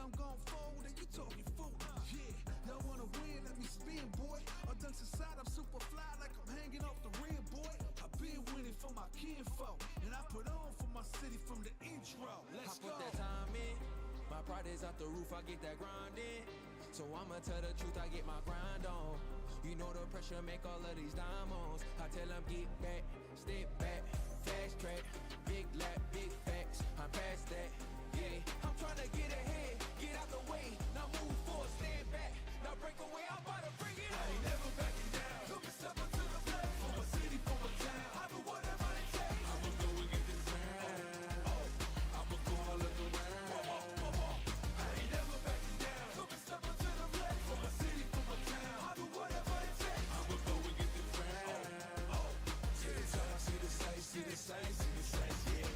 I'm gon' fold and you talking fool. Yeah, y'all wanna win, let me spin, boy. Our dunks inside, I'm super fly like I'm hanging off the rim, boy. I've been winning for my kinfolk, and I put on for my city from the intro. Let's go. I put that time in, my pride is out the roof, I get that grind in. So I'ma tell the truth, I get my grind on. You know the pressure make all of these diamonds. I tell them get back, step back, fast track, big lap, big facts. I'm past that, yeah. I'm trying to get ahead, get out the way. Now move forward, stand back. Now break away, I'm about to bring it on. I ain't never backing down. Took me step up to the plate. For my city, for my town. I do whatever it takes. I'ma go and get this round. Oh, I'ma go all of the round. I ain't never backing down. Took me step up to the plate. For my city, for my town. I do whatever it takes. I'ma go and get this round. Oh, see the sights, see the sights, see the sights, see the sights, yeah.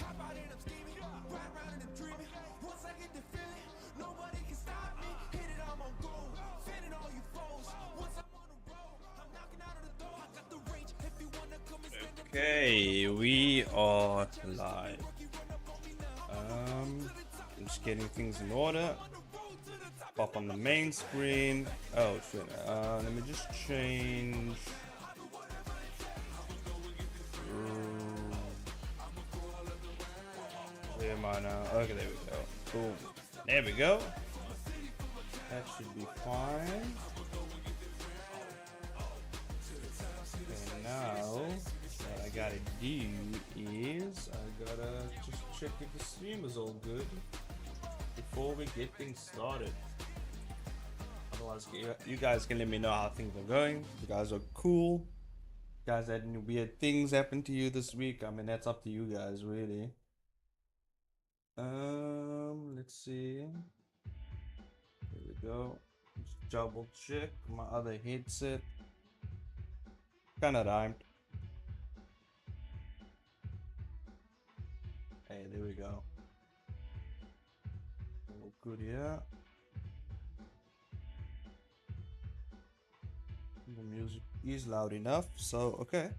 Hop out and I'm scheming, ride around and I'm dreaming. Once I get the feeling, nobody can stop me. Hit it, I'm on goal, fanning all you foes. Once I'm on the road, I'm knocking out of the door. I got the range, if you wanna come and stand up. Okay, we are live. I'm just getting things in order. Pop on the main screen. Oh shit. Let me just change. Where am I now? Okay, there we go. Boom. There we go. That should be fine. Okay, now what I gotta do is I gotta just check if the stream is all good before we get things started. Otherwise, you guys can let me know how things are going. You guys are cool. You guys had any weird things happen to you this week? I mean, that's up to you guys, really. Let's see. There we go. Just double check my other headset. Kinda rhymed. Hey, there we go. All good here. The music is loud enough, so okay.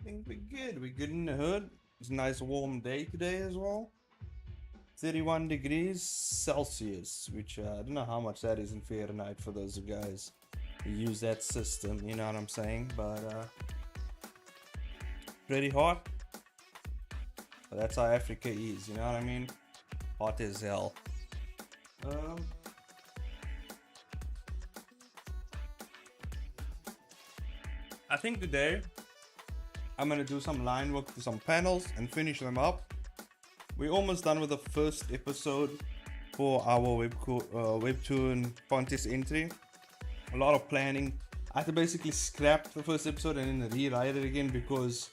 I think we're good. We're good in the hood. It's a nice warm day today as well. 31 degrees Celsius, which I don't know how much that is in Fahrenheit for those guys who use that system, you know what I'm saying, but pretty hot. But that's how Africa is, you know what I mean? Hot as hell. I think today I'm gonna do some line work to some panels and finish them up. We're almost done with the first episode for our Webtoon contest entry. A lot of planning. I had to basically scrap the first episode and then rewrite it again because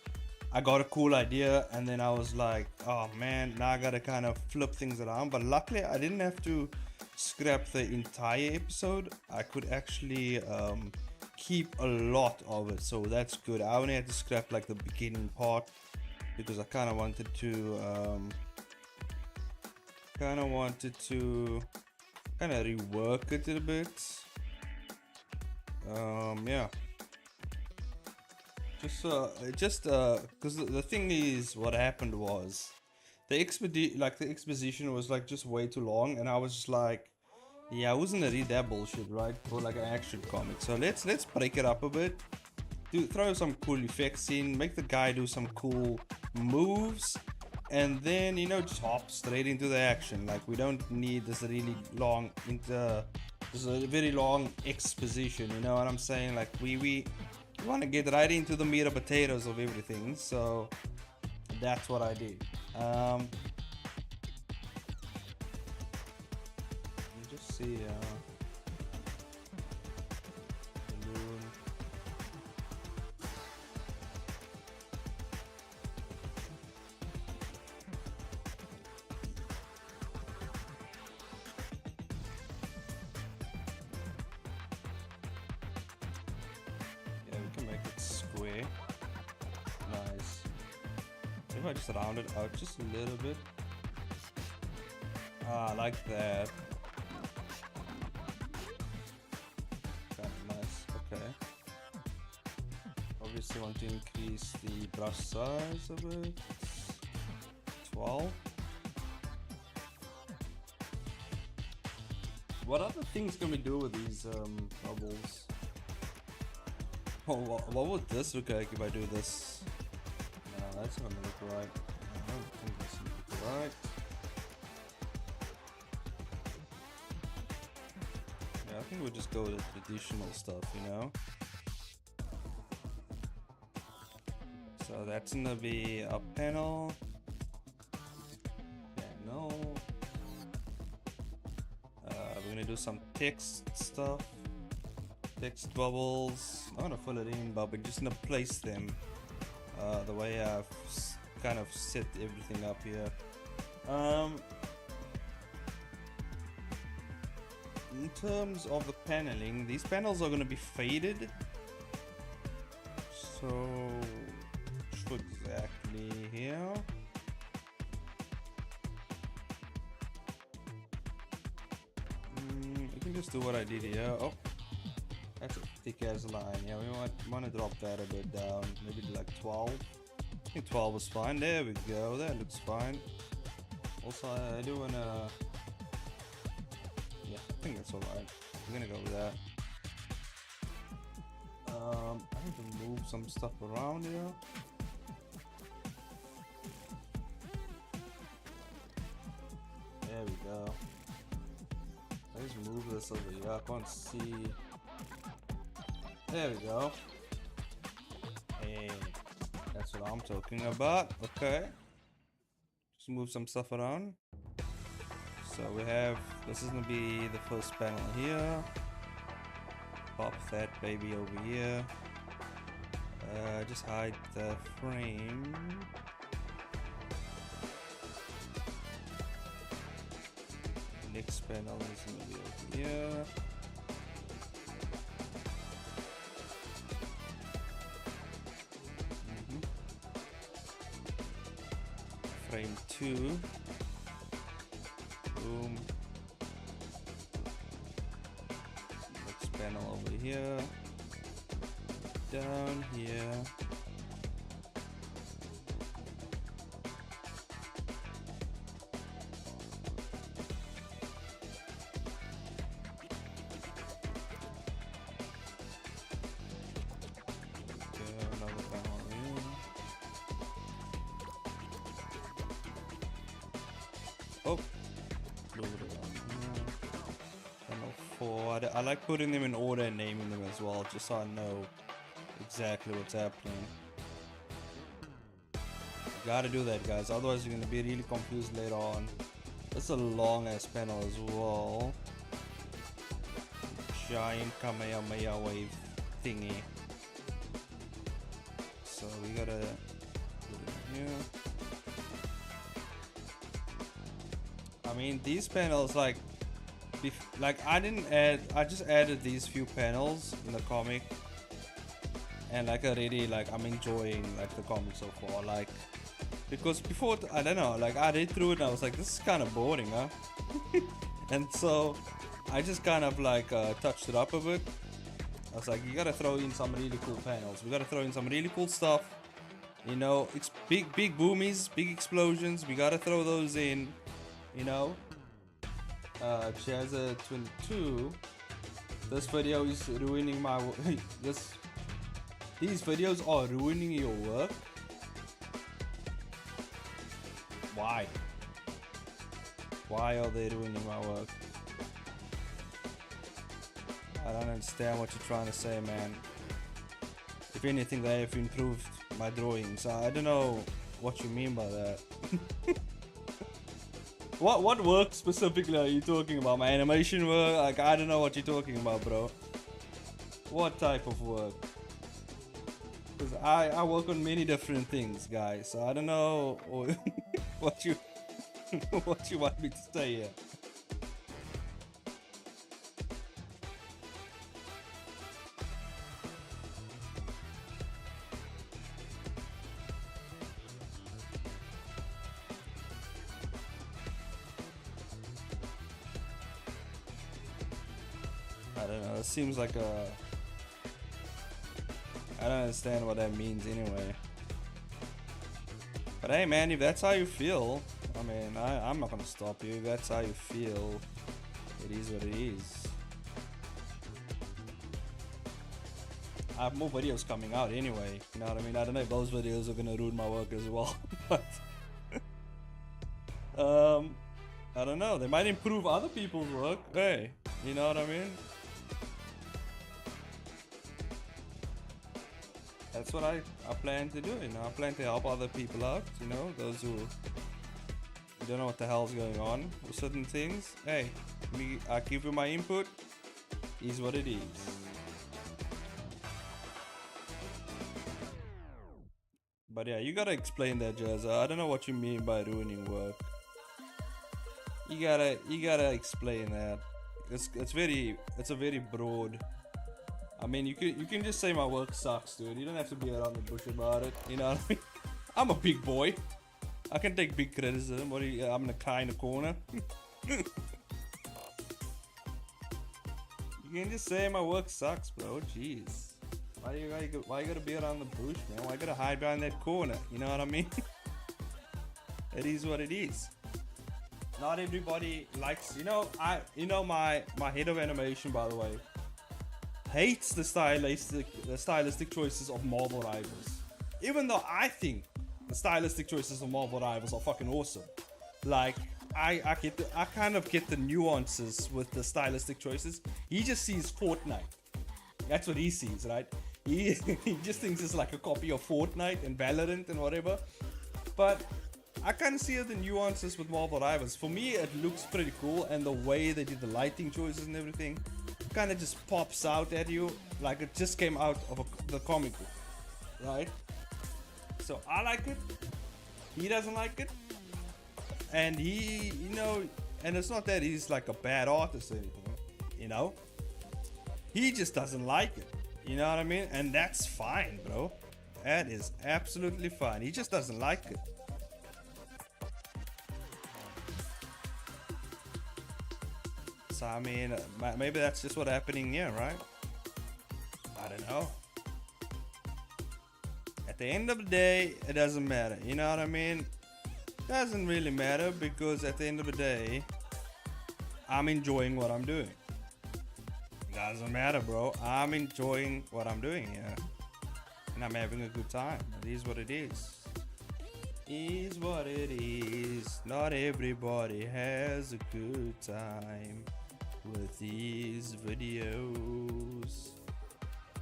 I got a cool idea and then I was like, oh man, now I gotta kind of flip things around. But luckily I didn't have to scrap the entire episode. I could actually keep a lot of it, so that's good. I only had to scrap like the beginning part because I kind of wanted to rework it a bit. Yeah, just because the thing is, what happened was the exposition was like just way too long, and I was just like, yeah, I wasn't gonna read that bullshit, right, for like an action comic. So let's break it up a bit, throw some cool effects in, make the guy do some cool moves, and then, you know, just hop straight into the action. Like, we don't need this really long this is a very long exposition, you know what I'm saying? Like, we want to get right into the meat and potatoes of everything, so that's what I did. Let me just see balloon. Nice. If I just round it out just a little bit. I like that. Kind of nice. Okay. Obviously want to increase the brush size of it. 12. What other things can we do with these bubbles? Oh, what would this look like if I do this? No, that's not gonna look right. I don't think this looks right. Yeah, I think we'll just go with the traditional stuff, you know? So that's gonna be a panel. Panel. We're gonna do some text stuff. Text bubbles. I'm gonna fill it in, but we're just gonna place them the way I've kind of set everything up here. In terms of the paneling, these panels are gonna be faded. So exactly here. I can just do what I did here. Oh, that's a thick ass line. Yeah, we want to drop that a bit down. Maybe like 12. I think 12 is fine. There we go. That looks fine. Also, I do wanna. Yeah, I think that's alright. I'm gonna go with that. I need to move some stuff around here. There we go. Let's move this over here. I can't see. There we go. Hey, that's what I'm talking about. Okay. Just move some stuff around. So we have, this is gonna be the first panel here. Pop that baby over here. Just hide the frame. Next panel is gonna be over here. Frame 2. Boom. Next panel over here. Down here. Oh, panel 4. I like putting them in order and naming them as well, just so I know exactly what's happening. You gotta do that, guys, otherwise you're gonna be really confused later on. That's a long ass panel as well. Giant Kamehameha wave thingy. So we gotta put it in here. I mean, these panels, like I just added these few panels in the comic, and like already, like I'm enjoying like the comic so far, like, because before, I don't know, like I read through it and I was like, this is kind of boring, huh? And so I just kind of like touched it up a bit. I was like, you gotta throw in some really cool panels, we gotta throw in some really cool stuff, you know, it's big boomies, big explosions, we gotta throw those in. You know, Jazza 22. This video is ruining my these videos are ruining your work. Why? Why are they ruining my work? I don't understand what you're trying to say, man. If anything, they have improved my drawings. I don't know what you mean by that. What work specifically are you talking about? My animation work? Like, I don't know what you're talking about, bro. What type of work? Because I work on many different things, guys. So I don't know what you what you want me to say here. I don't know, it seems like a... I don't understand what that means anyway. But hey man, if that's how you feel, I mean, I'm not gonna stop you. If that's how you feel, It is what it is. I have more videos coming out anyway. You know what I mean? I don't know if those videos are gonna ruin my work as well. But I don't know. They might improve other people's work. Hey, you know what I mean? That's what I plan to do. You know, I plan to help other people out. You know, those who don't know what the hell's going on with certain things. Hey, I give you my input. Is what it is. But yeah, you gotta explain that, Jazza. I don't know what you mean by ruining work. You gotta explain that. It's a very broad. I mean, you can just say my work sucks, dude. You don't have to be around the bush about it. You know what I mean? I'm a big boy. I can take big criticism. What I'm gonna cry in the corner. You can just say my work sucks, bro. Jeez. Why you gotta be around the bush, man? Why you gotta hide behind that corner? You know what I mean? It is what it is. Not everybody likes, my head of animation, by the way, hates the stylistic choices of Marvel Rivals. Even though I think the stylistic choices of Marvel Rivals are fucking awesome. Like, I kind of get the nuances with the stylistic choices. He just sees Fortnite. That's what he sees, right? He just thinks it's like a copy of Fortnite and Valorant and whatever. But I kind of see the nuances with Marvel Rivals. For me, it looks pretty cool, and the way they did the lighting choices and everything kind of just pops out at you like it just came out of the comic book, right? So I like it. He doesn't like it, and and it's not that he's like a bad artist or anything, He just doesn't like it. You know what I mean? And that's fine, bro. That is absolutely fine. He just doesn't like it. So I mean, maybe that's just what's happening here, right? I don't know. At the end of the day, it doesn't matter. You know what I mean? Doesn't really matter, because at the end of the day, I'm enjoying what I'm doing. Doesn't matter, bro. I'm enjoying what I'm doing here, and I'm having a good time. It is what it is. Is what it is. Not everybody has a good time with these videos.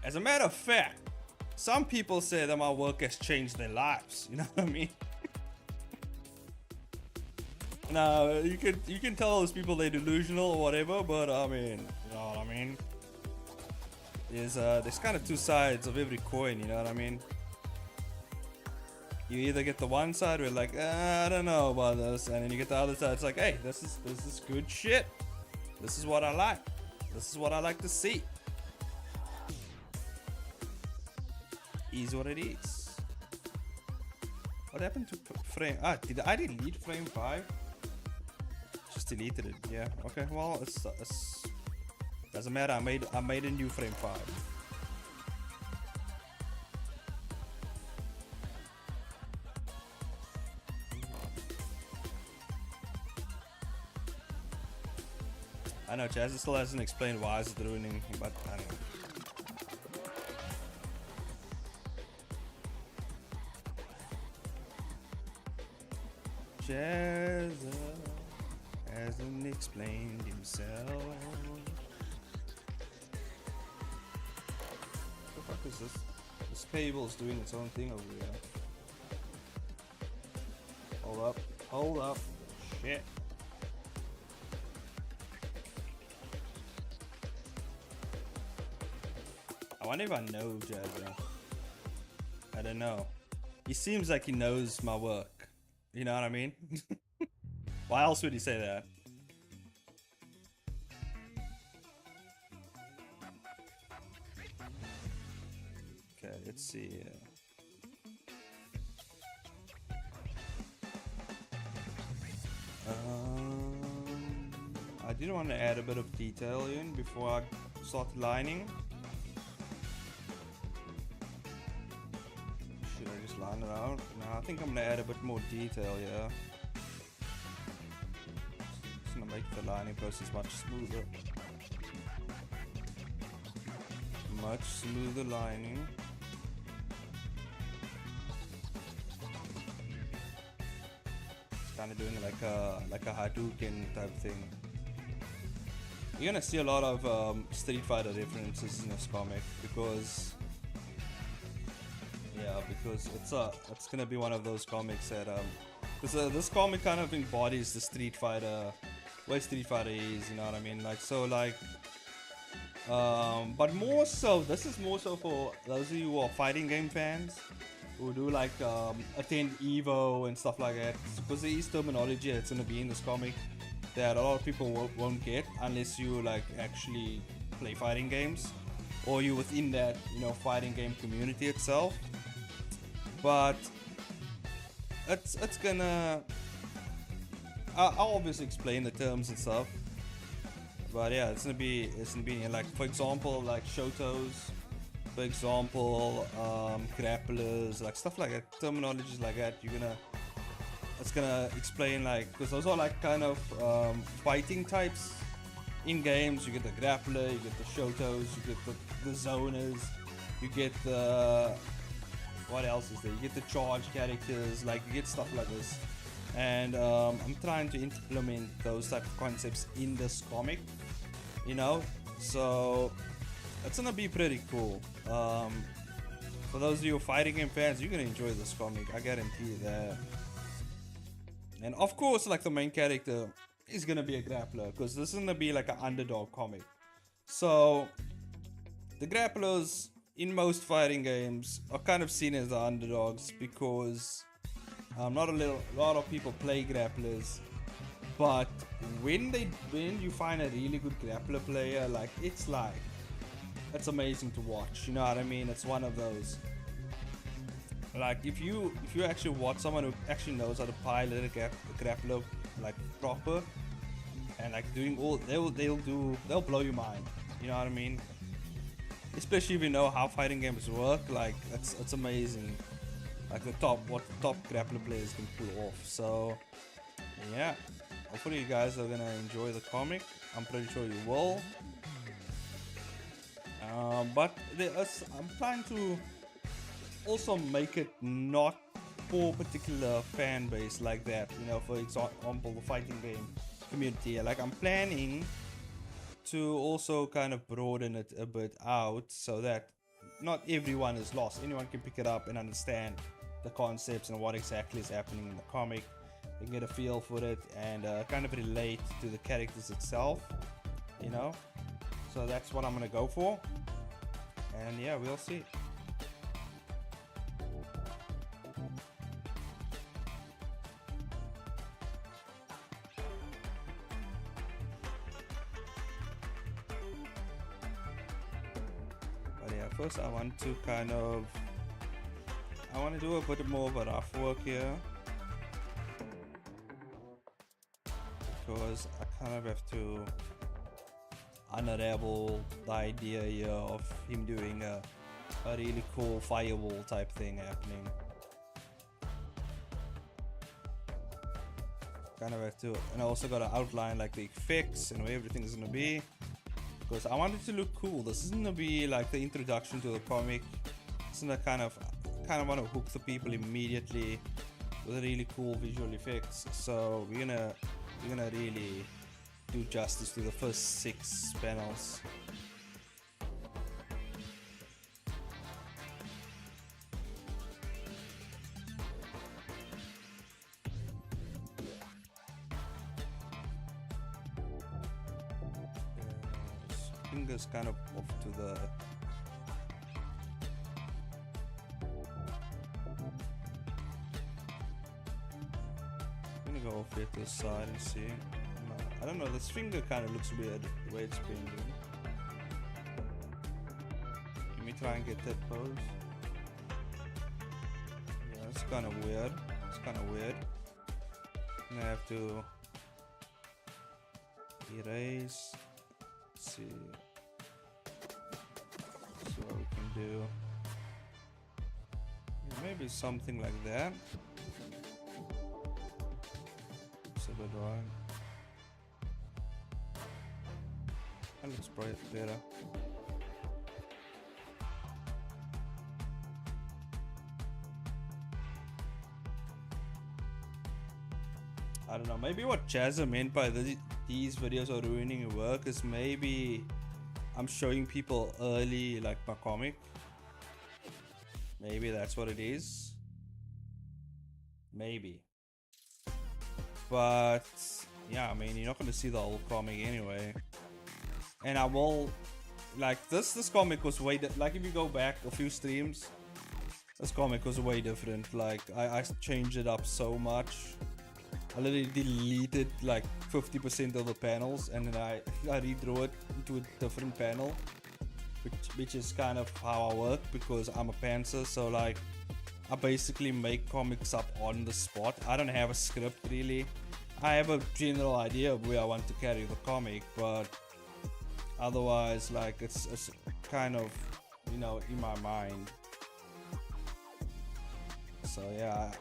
As a matter of fact, some people say that my work has changed their lives. You know what I mean? Now you can tell those people they're delusional or whatever, but I mean, you know what I mean? There's kind of two sides of every coin. You know what I mean? You either get the one side where like, I don't know about this, and then you get the other side. It's like, hey, this is good shit. This is what I like. This is what I like to see. Is what it is. What happened to frame? Did I delete frame 5? Just deleted it. Yeah. Okay. Well, it's doesn't matter. I made a new frame 5. I know Chaz still hasn't explained why it's ruining, but I don't know. Chaz hasn't explained himself. What the fuck is this? This cable is doing its own thing over here. Hold up. Shit. I wonder if I know Jazza. I don't know. He seems like he knows my work. You know what I mean? Why else would he say that? Okay, let's see. I did want to add a bit of detail in before I start lining. Should I just line it out? No, I think I'm gonna add a bit more detail, yeah. Just gonna make the lining process much smoother. Much smoother lining. It's kind of doing like a Hadouken type thing. You're gonna see a lot of Street Fighter references in this comic because it's gonna be one of those comics that because this comic kind of embodies the Street Fighter, where Street Fighter is, you know what I mean? Like, so like, but more so, this is more so for those of you who are fighting game fans, who do like attend Evo and stuff like that, because there is terminology that's gonna be in this comic that a lot of people won't get unless you like actually play fighting games, or you're within that, you know, fighting game community itself. But it's gonna I'll obviously explain the terms and stuff, but yeah, it's gonna be like, for example, like Shotos, for example, grapplers, like stuff like that, terminologies like that. It's gonna explain, like, because those are like kind of fighting types in games. You get the grappler, you get the Shotos, you get the zoners, you get the, what else is there? You get the charge characters, like you get stuff like this. And I'm trying to implement those type of concepts in this comic, you know, so it's gonna be pretty cool. For those of you fighting game fans, you're gonna enjoy this comic, I guarantee you that. And of course, like, the main character is gonna be a grappler, because this is gonna be like an underdog comic. So the grapplers in most fighting games are kind of seen as the underdogs, because not a lot of people play grapplers. But when you find a really good grappler player, like, it's amazing to watch, you know what I mean? It's one of those, like, if you actually watch someone who actually knows how to pilot a grappler like proper, and like doing all, they'll blow your mind, you know what I mean? Especially if you know how fighting games work, like, it's amazing, like what the top grappler players can pull off. So yeah, hopefully you guys are gonna enjoy the comic. I'm pretty sure you will. But I'm trying to also make it not for particular fan base like that, you know, for example, the fighting game community. Like, I'm planning to also kind of broaden it a bit out, so that not everyone is lost. Anyone can pick it up and understand the concepts and what exactly is happening in the comic. They can get a feel for it and kind of relate to the characters itself, you know. So that's what I'm gonna go for, and yeah, we'll see. But yeah, first I want to do a bit more of a rough work here, because I kind of have to unravel the idea here of him doing a really cool fireball type thing happening. Kind of have to, and I also got to outline like the effects and where everything's gonna be, because I want it to look cool. This isn't gonna be like the introduction to the comic. It's gonna kind of want to hook the people immediately with really cool visual effects. So we're gonna really do justice to the first 6 panels. Fingers kind of off to the go off here to the side and see. I don't know, this finger kind of looks weird the way it's bending. Let me try and get that pose. Yeah, it's kind of weird. And I have to erase. Let's see. See what we can do. Yeah, maybe something like that. It's a bit wrong. That looks bright better. I don't know, maybe what Jazza meant by these videos are ruining your work is maybe I'm showing people early like my comic. Maybe that's what it is. Maybe. But yeah, I mean, you're not going to see the whole comic anyway. And I will, like, this comic was way, like, if you go back a few streams, this comic was way different. Like, I changed it up so much. I literally deleted like 50% of the panels, and then I redrew it into a different panel, which is kind of how I work because I'm a pantser. So like, I basically make comics up on the spot. I don't have a script really. I have a general idea of where I want to carry the comic, but otherwise, like, it's kind of, you know, in my mind. So yeah,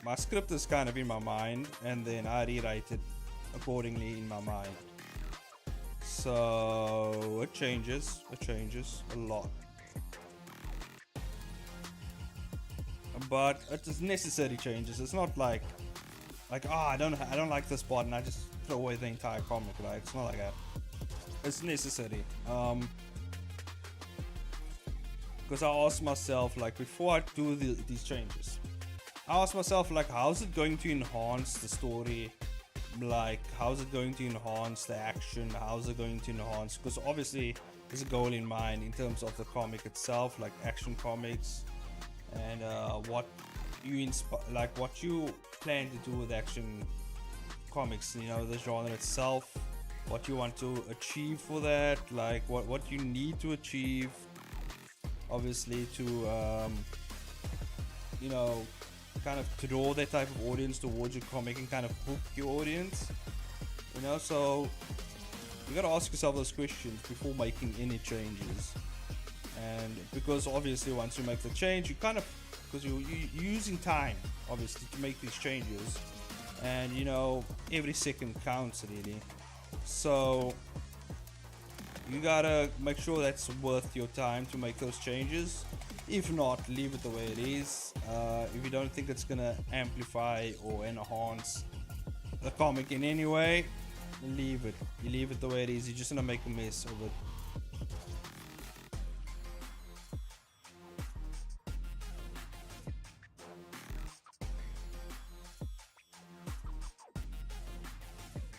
my script is kind of in my mind, and then I rewrite it accordingly in my mind. So it changes a lot, but it is necessary changes. It's not like oh, I don't like this part and I just throw away the entire comic. Like, it's not like that. It's necessary. Because I ask myself, like, before I do these changes, I ask myself, like, how's it going to enhance the story? Like, how's it going to enhance the action? How's it going to enhance? Because obviously there's a goal in mind in terms of the comic itself, like action comics, and what you what you plan to do with action comics. You know, the genre itself, what you want to achieve for that, like what you need to achieve, obviously, to you know, kind of draw that type of audience towards your comic and kind of hook your audience, you know. So you gotta ask yourself those questions before making any changes. And because obviously once you make the change, you kind of, because you're using time obviously to make these changes, and you know, every second counts really. So you gotta make sure that's worth your time to make those changes. If not, leave it the way it is. If you don't think it's gonna amplify or enhance the comic in any way, leave it. You leave it the way it is. You're just gonna make a mess of it.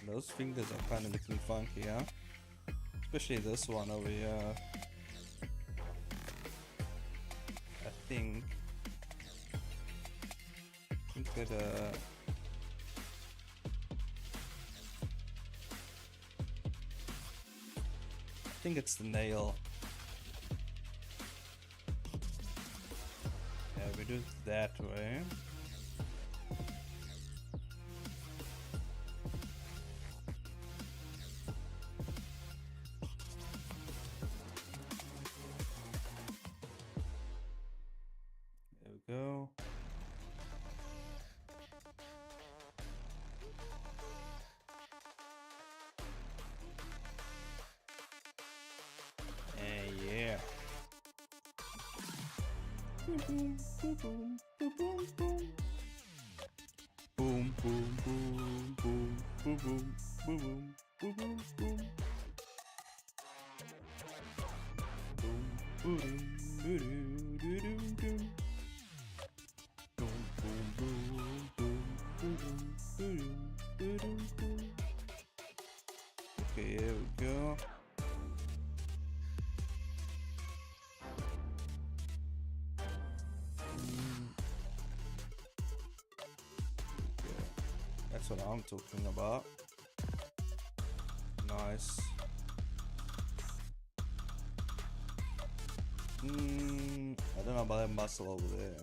Those fingers are kind of looking funky, huh? Especially this one over here. I think that I think it's the nail. Yeah, we do it that way. Go. Yeah. Boom, boom, boom, boom, boom, boom. Boom, boom, boom, boom, boom, boom, boom, boom, boom, boom, boom. Boom, boom, boom, boom, boom. Okay, here we go. That's what I'm talking about. Nice. I don't know about that muscle over there.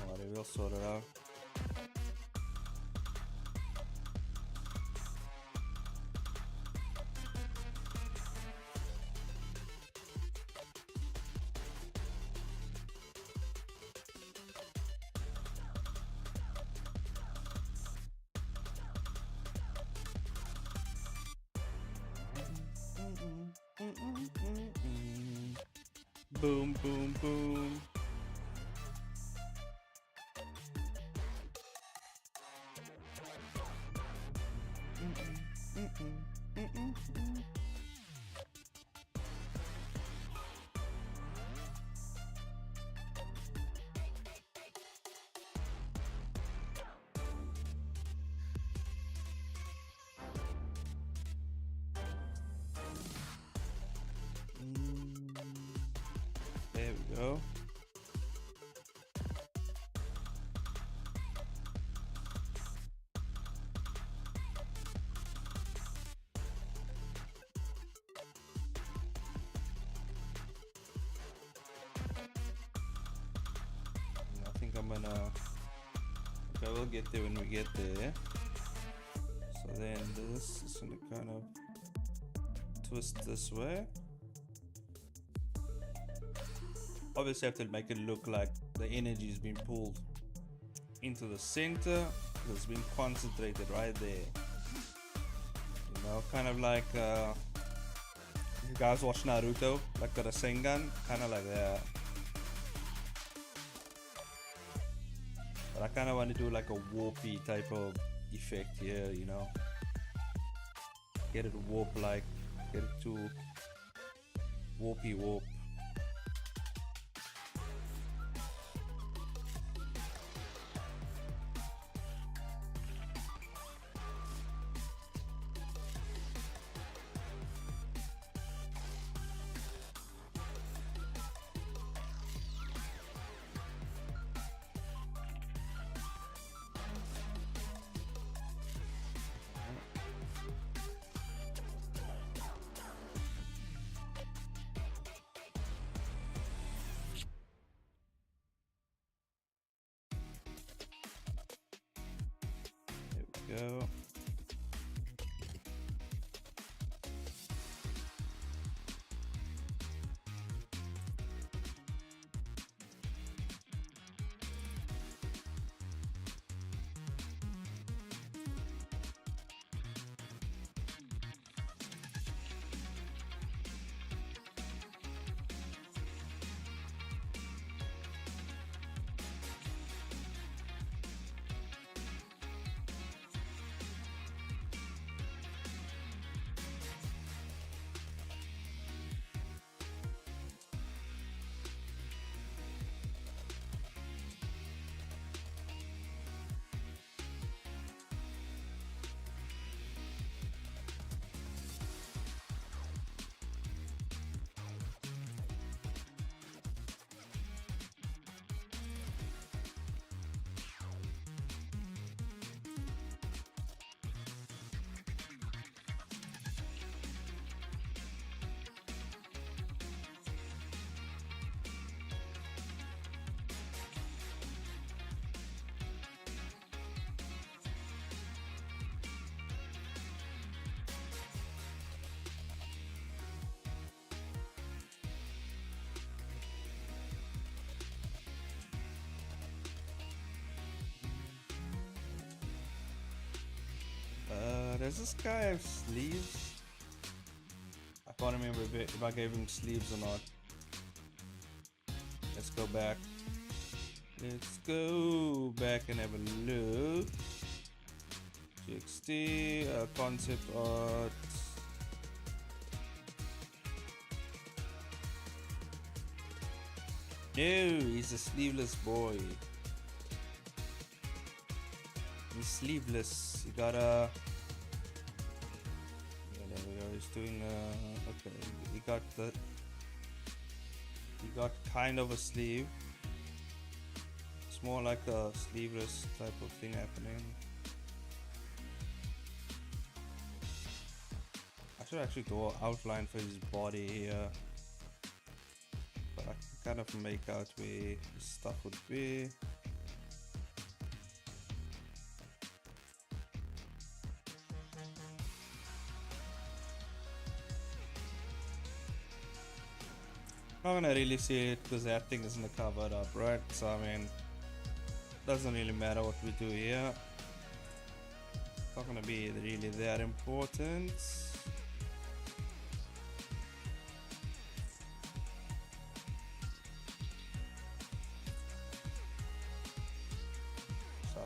Alright, we'll sort it out. Boom, boom, boom. There we go. I think I'm gonna. Okay, we'll get there when we get there. So then this is gonna kind of twist this way. Obviously, I have to make it look like the energy is being pulled into the center. It's being concentrated right there. You know, kind of like you guys watch Naruto, like the Rasengan, kind of like that. But I kind of want to do like a warpy type of effect here, you know. Get it warp like, get it to warpy warp. Go. Does this guy have sleeves? I can't remember if I gave him sleeves or not. Let's go back. Let's go back and have a look. GXT, concept art. No, he's a sleeveless boy. He's sleeveless. He got a. Yeah, there we go. He's doing. Okay, he got the. He got kind of a sleeve. It's more like a sleeveless type of thing happening. I should actually draw an outline for his body here. But I can kind of make out where his stuff would be. Not gonna really see it because that thing isn't covered up, right? So I mean, doesn't really matter what we do here. Not gonna be really that important.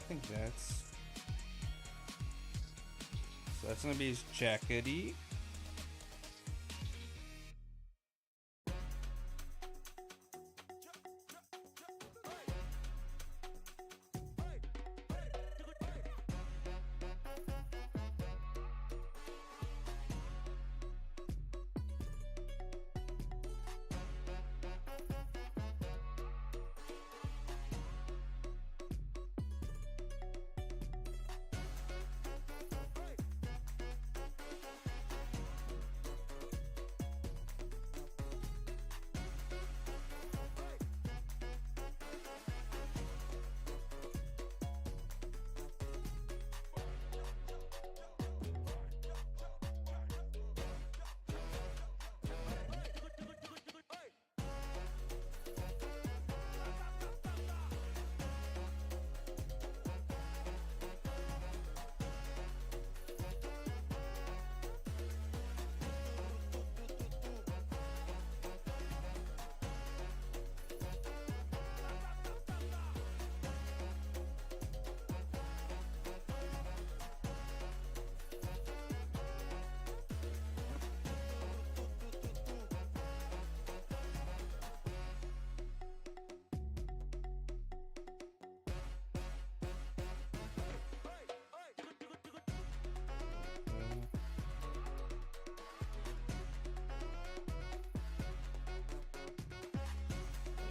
think that's gonna be his jackety.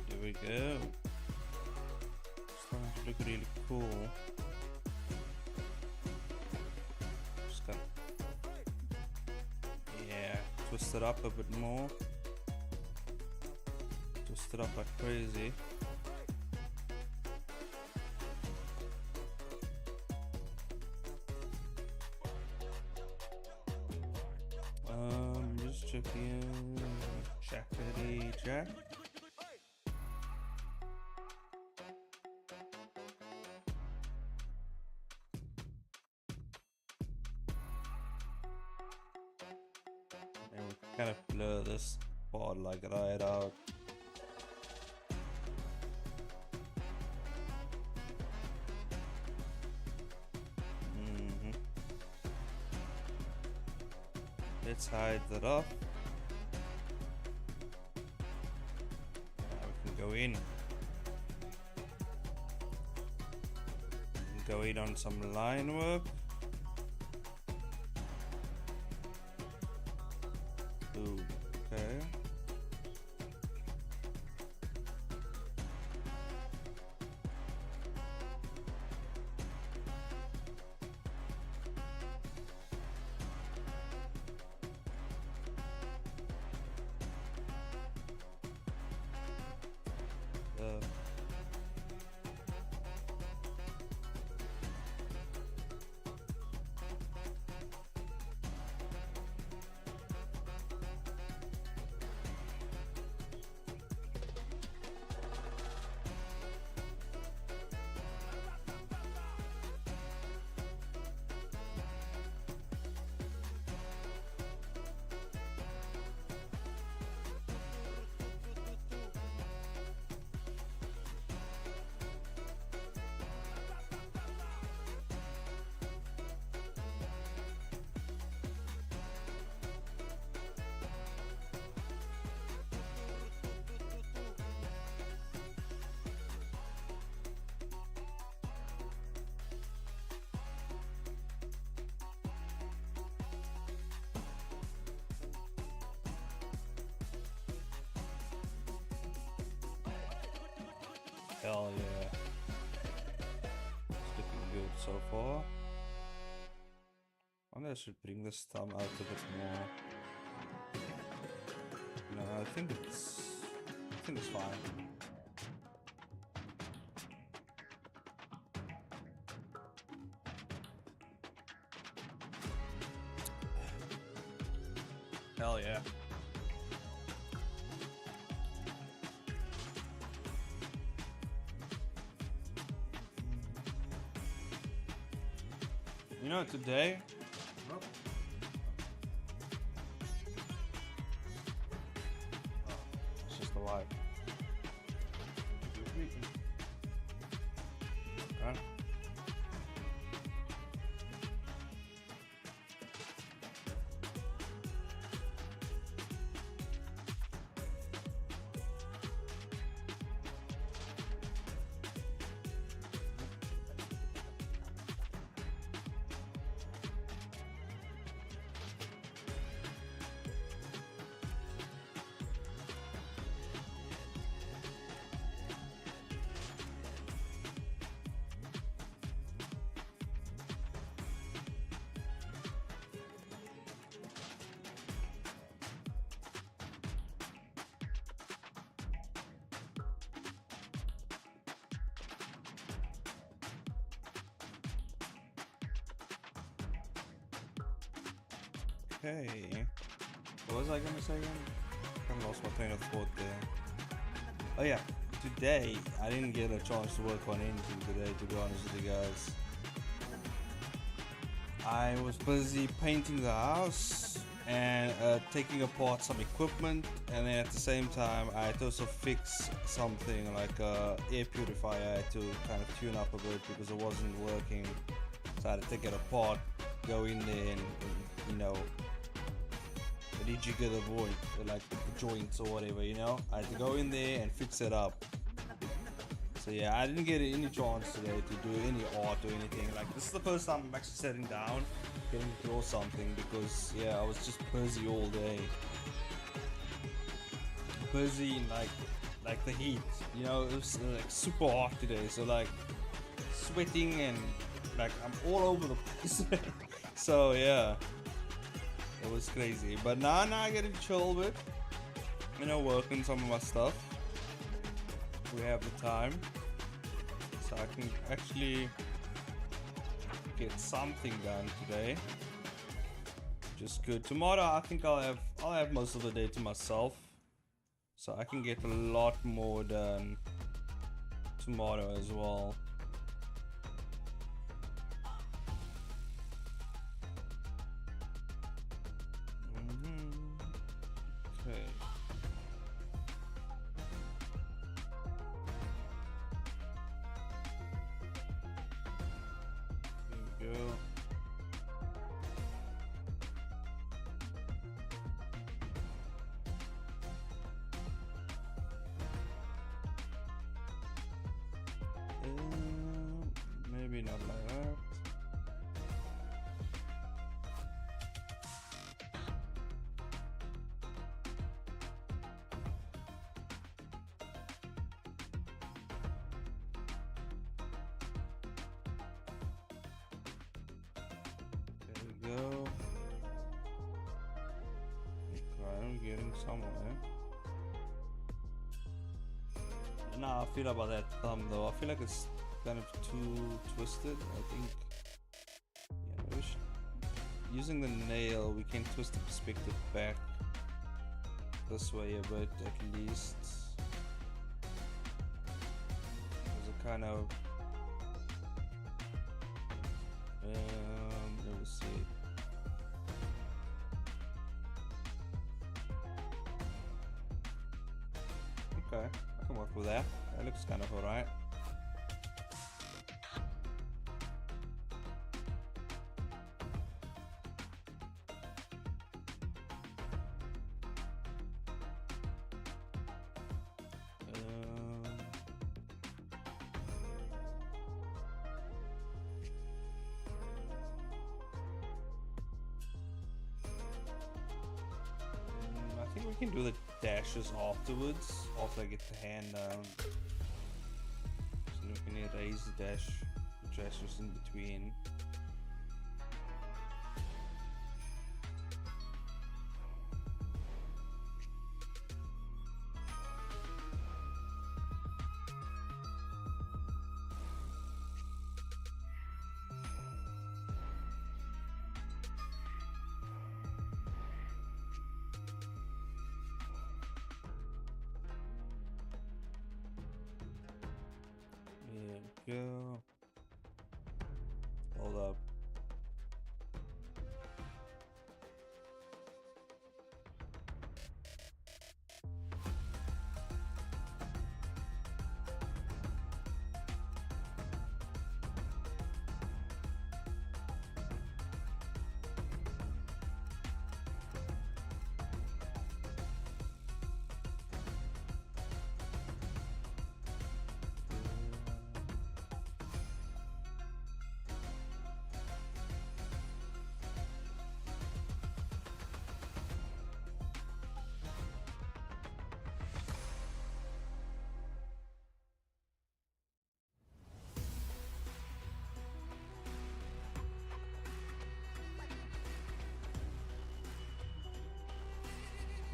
There we go. Starting to look really cool. Just gotta, yeah, twist it up a bit more. Twist it up like crazy. Just checking. Jackety jack. And we kind of blur this part like right out. Let's hide that off. Now we can go in. Go in on some line work. Ooh, okay. Hell yeah. It's looking good so far. I wonder I should bring this thumb out a bit more. No, I think it's fine. Hell yeah. You know, today, it's just a life. Right? Okay. What was I gonna say again? I lost my train of thought there. Oh yeah, today I didn't get a chance to work on anything today, to be honest with you guys. I was busy painting the house and taking apart some equipment, and then at the same time I had to also fix something like a air purifier. I had to kind of tune up a bit because it wasn't working, so I had to take it apart, go in there and you know, rejigger the void, like the joints or whatever, you know. I had to go in there and fix it up. So yeah, I didn't get any chance today to do any art or anything. Like, this is the first time I'm actually sitting down, getting to draw something, because yeah, I was just busy all day. Busy in like the heat, you know. It was like super hot today, so like sweating and like I'm all over the place. So yeah, it was crazy. But now I get to chill with, you know, working some of my stuff. We have the time, so I can actually get something done today. Just good. Tomorrow I think I'll have most of the day to myself, so I can get a lot more done tomorrow as well. Okay. Go. Maybe not like that. There we go. Okay, I'm getting somewhere. Nah, I feel about that thumb though. I feel like it's kind of too twisted. I think, yeah, using the nail we can twist the perspective back this way a bit at least. There's a kind of let me see. Okay, I can work with that. That looks kind of alright. I think we can do the dashes afterwards, after I get the hand down. So we can erase the dashes in between. There we go. Hold up.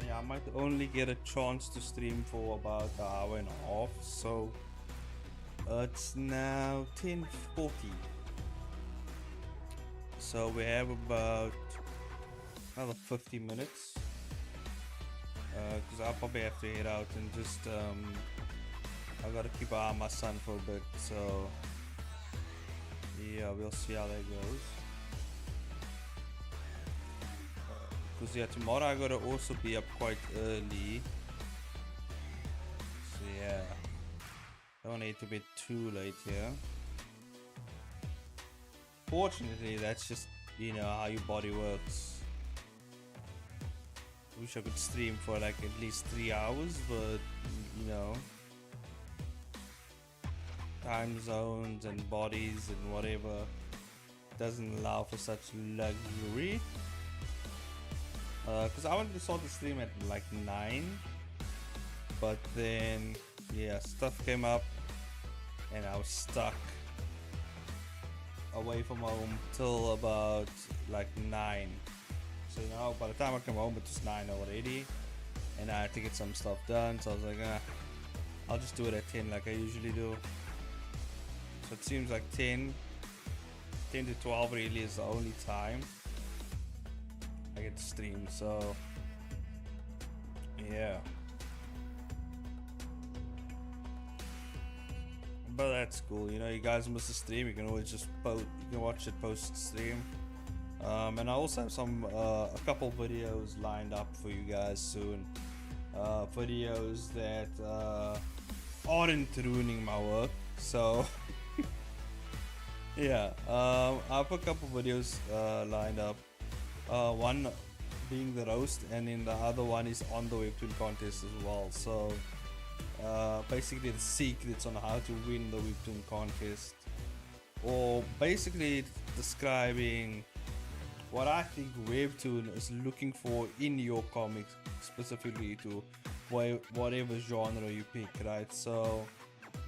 Yeah, I might only get a chance to stream for about an hour and a half, so it's now 10:40. So we have about another 50 minutes. Because I'll probably have to head out and just I gotta keep an eye on my son for a bit. So yeah, we'll see how that goes. Because yeah, tomorrow I gotta also be up quite early. So yeah, don't need to be too late here. Fortunately, that's just, you know, how your body works. Wish I could stream for like at least 3 hours, but you know, time zones and bodies and whatever doesn't allow for such luxury. Because I wanted to start the stream at like 9, but then yeah, stuff came up and I was stuck away from home till about like 9. So now by the time I come home it was 9 already, and I had to get some stuff done, so I was like, I'll just do it at 10 like I usually do. So it seems like 10 to 12 really is the only time I get to stream, so yeah. But that's cool, you know, you guys miss the stream, you can always just you can watch it post stream. And I also have a couple videos lined up for you guys soon. Videos that aren't ruining my work, so yeah. I have a couple videos lined up. One being the roast, and then the other one is on the Webtoon contest as well. So basically the secrets on how to win the Webtoon contest, or basically describing what I think Webtoon is looking for in your comics, specifically to whatever genre you pick, right? So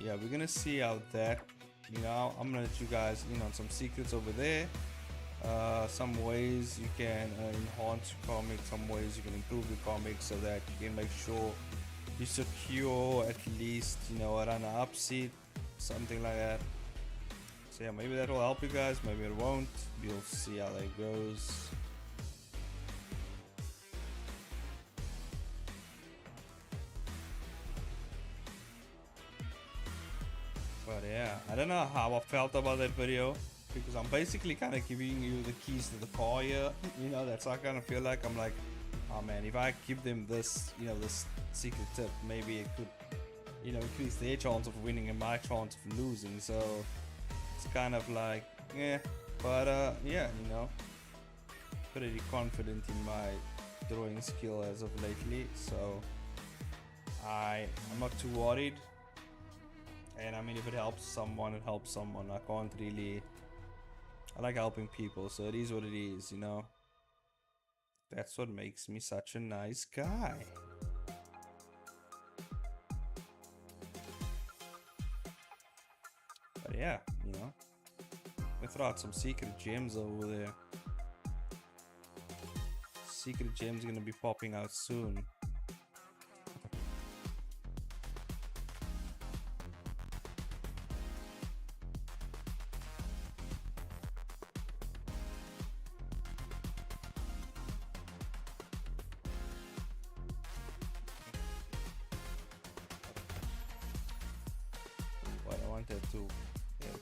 yeah, we're gonna see how that, you know, I'm gonna let you guys in on some secrets over there, some ways you can enhance your comic, some ways you can improve your comic so that you can make sure you secure at least, you know, a runner-up seat, something like that. So yeah, maybe that will help you guys, maybe it won't. We'll see how that goes. But yeah, I don't know how I felt about that video, because I'm basically kind of giving you the keys to the car here. You know, that's how I kind of feel like. I'm like, oh man, if I give them this, you know, this secret tip, maybe it could, you know, increase their chance of winning and my chance of losing. So it's kind of like, yeah, but yeah, you know, pretty confident in my drawing skill as of lately, so I'm not too worried. And I mean, if it helps someone, it helps someone. I can't really, I like helping people, so it is what it is, you know. That's what makes me such a nice guy. But yeah, you know, we throw out some secret gems over there. Secret gems gonna be popping out soon. What I wanted to, yeah.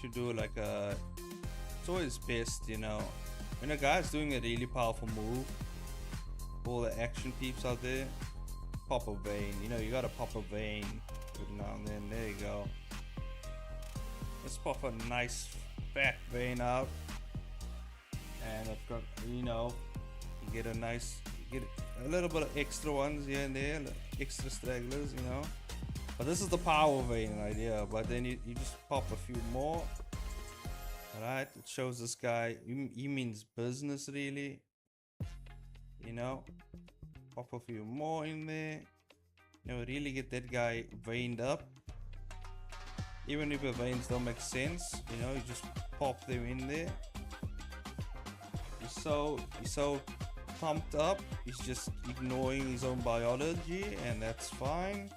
should do like a. It's always best, you know, when a guy's doing a really powerful move. All the action peeps out there, pop a vein. You know, you gotta pop a vein every now and then. There you go. Let's pop a nice fat vein out, and I've got, you know, you get a nice, you get a little bit of extra ones here and there, like extra stragglers, you know. But this is the power vein right here. But then you just pop a few more. Alright, it shows this guy, he means business really. You know, pop a few more in there. You know, really get that guy veined up. Even if the veins don't make sense, you know, you just pop them in there. He's so pumped up, he's just ignoring his own biology, and that's fine.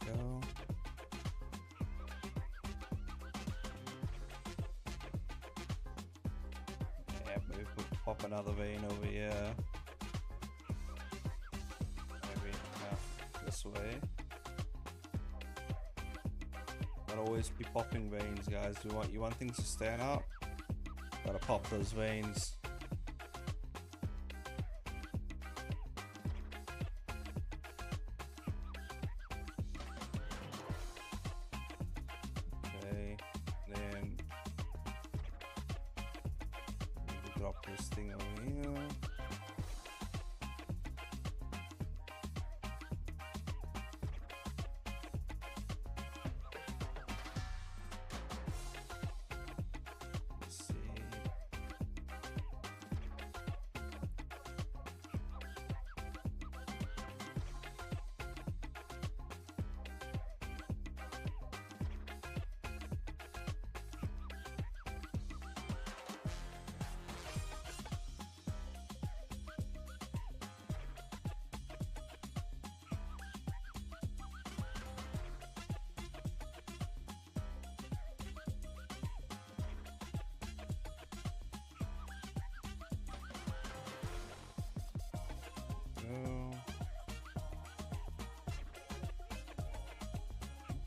Go. Yeah, maybe we'll pop another vein over here. Maybe this way. Gotta always be popping veins, guys. You want things to stand out? Gotta pop those veins. Then drop this thing over here. Let's see.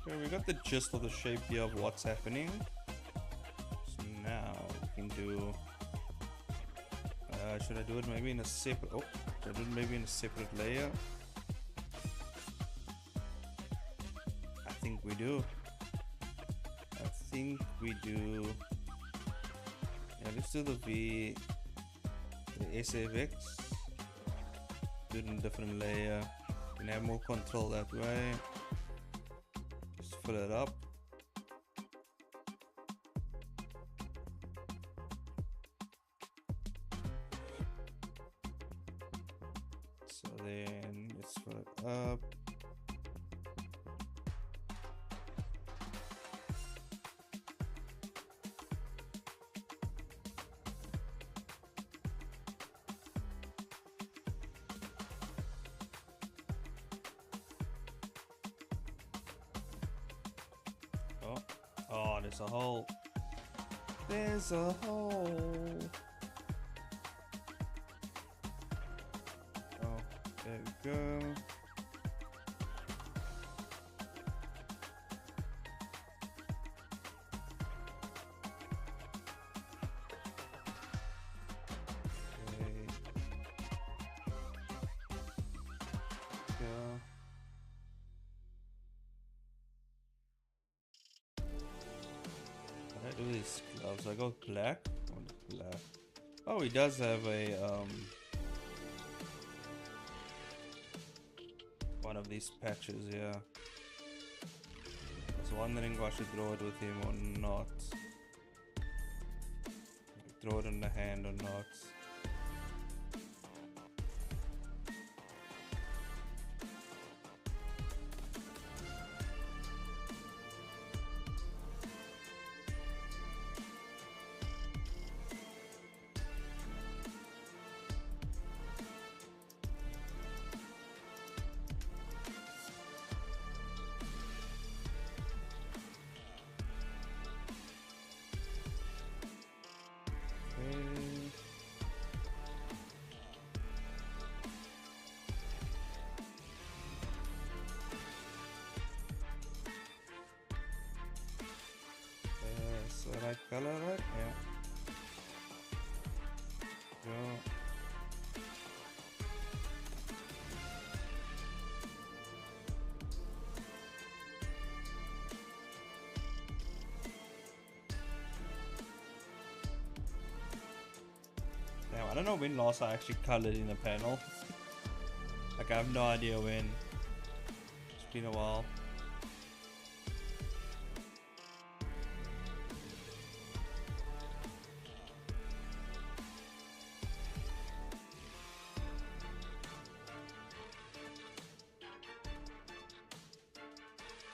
Okay, we got the gist of the shape here of what's happening. So now we can do. Should I do it maybe in a separate? Oh, should I do it maybe in a separate layer? I think we do. I think we do. Yeah, let's do the V, the SFX. Do it in a different layer. You can have more control that way. Just fill it up. So then let's fill it up. Oh, there's a hole. There's a hole. Oh, there we go. Okay. Go. I do these gloves. I go black. I want black. Oh, he does have a one of these patches. Yeah. I was wondering if I should throw it with him or not. Throw it in the hand or not. So right color, right? Yeah. Go. Now I don't know when last I actually colored in a panel. Like I have no idea when. It's been a while.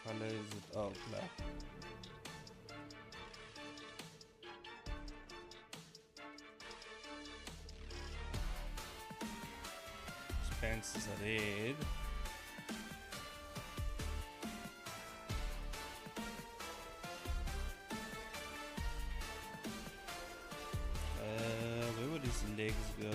Color is it? Oh, black. Pants is red. Where would his legs go?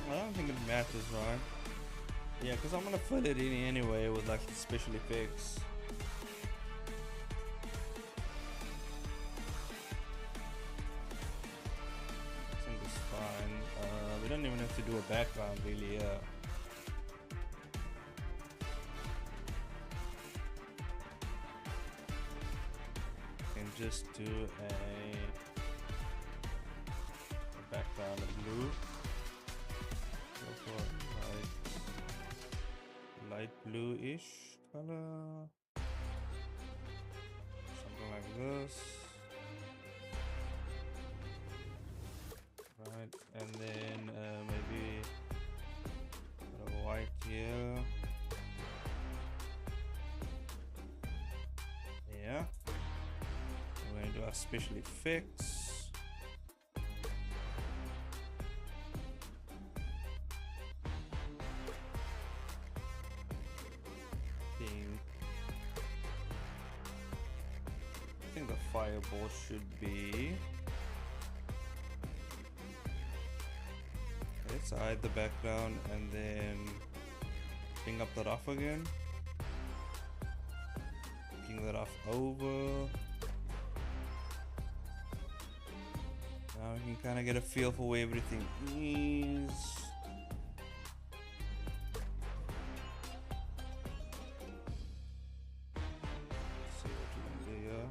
I don't think it matters, right? Yeah, because I'm gonna fill it in anyway with like the special effects. I think it's fine. We don't even have to do a background really, yeah. Can just do a background of blue. Go for light bluish color, something like this, right? And then maybe a white here. Yeah, we're going to do our special effects. I think the fireball should be. Let's hide the background and then bring up the rough again. Bring the rough over. Now we can kind of get a feel for where everything is. See what we can do here.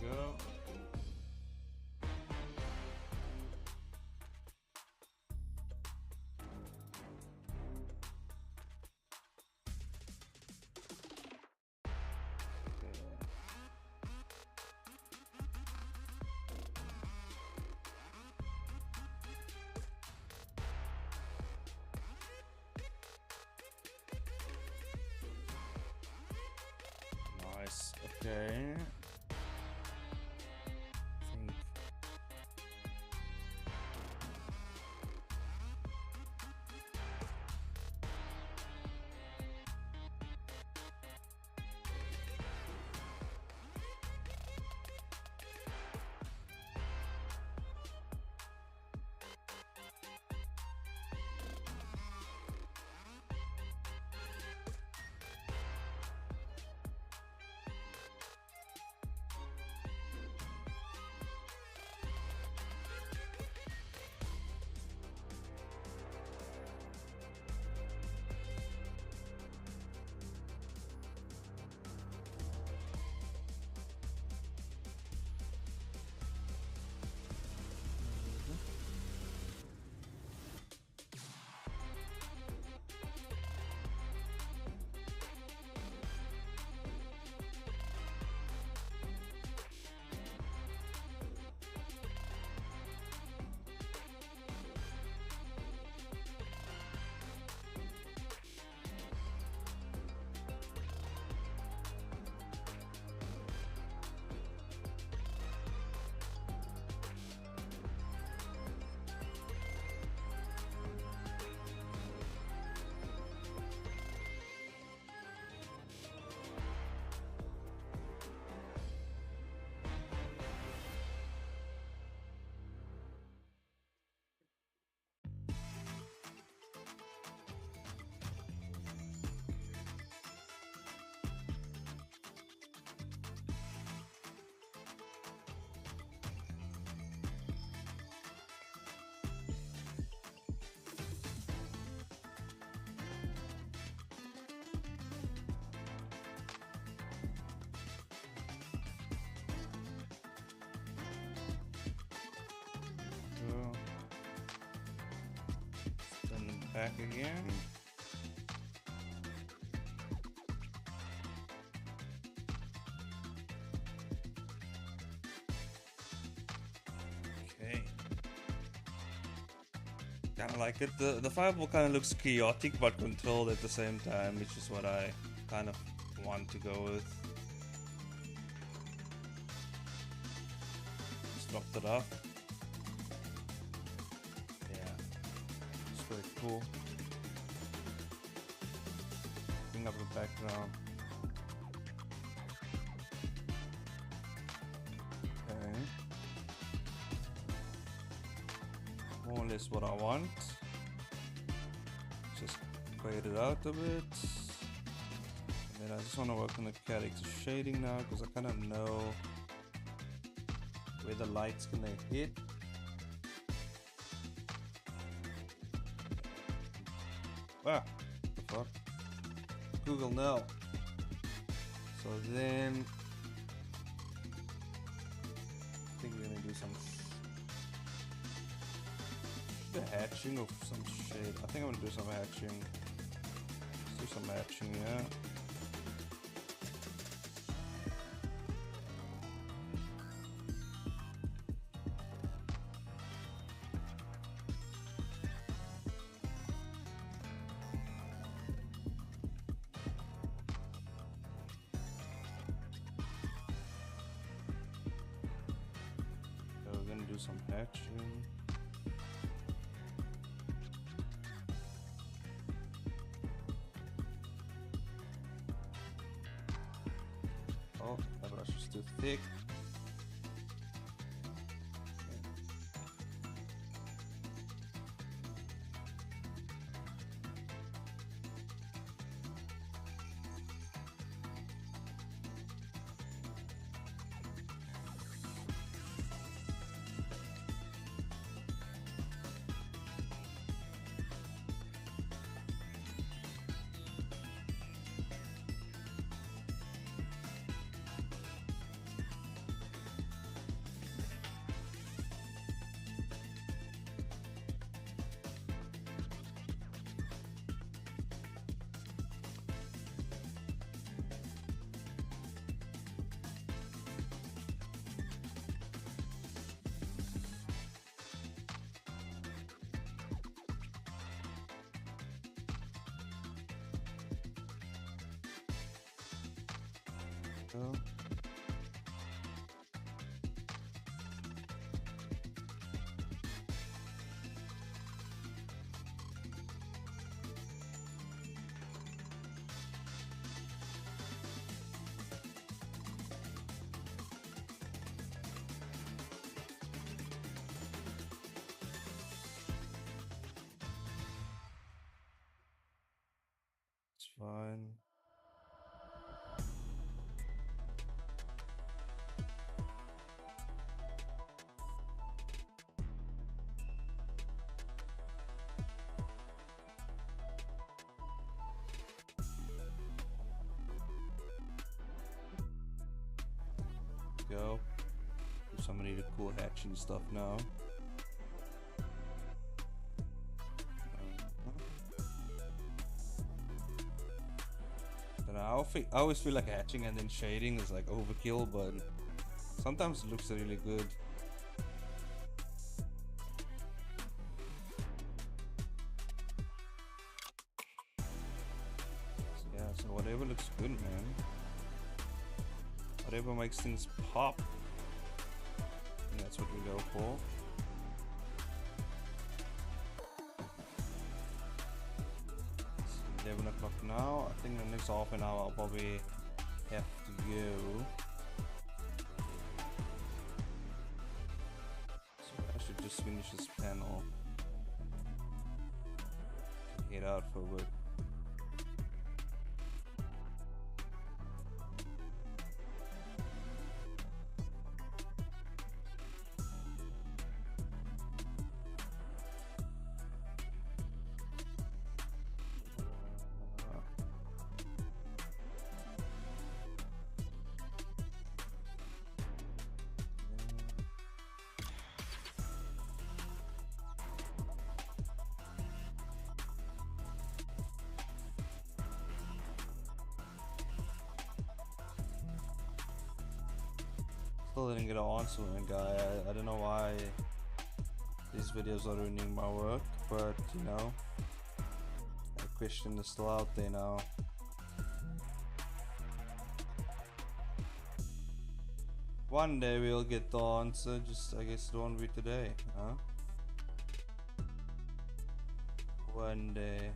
Go. Nice. Okay. Back again. Okay. Kinda like it. The fireball kinda looks chaotic but controlled at the same time, which is what I kind of want to go with. Just dropped it off. Yeah. It's very cool. Bring up the background. Okay. More or less what I want. Just fade it out a bit. And then I just want to work on the character shading now because I kind of know where the light's gonna hit. Ah, what the fuck? Google no. So then I think we're gonna do some the hatching of some shade. I think I'm gonna do some hatching. Let's do some hatching, yeah. So we're gonna do some hatching. Oh, that brush is too thick. Go. It's fine. Go. Do some of the cool hatching stuff now. And I always feel like hatching and then shading is like overkill, but sometimes it looks really good. So yeah, so whatever looks good, man. Whatever makes things pop. And that's what we go for. It's 11 o'clock now. I think the next half an hour I'll probably have to go. So I should just finish this panel. Head out for work. still didn't get an answer from the guy. I don't know why these videos are ruining my work, but you know, that question is still out there now. One day we'll get the answer, just I guess it won't be today, huh? One day.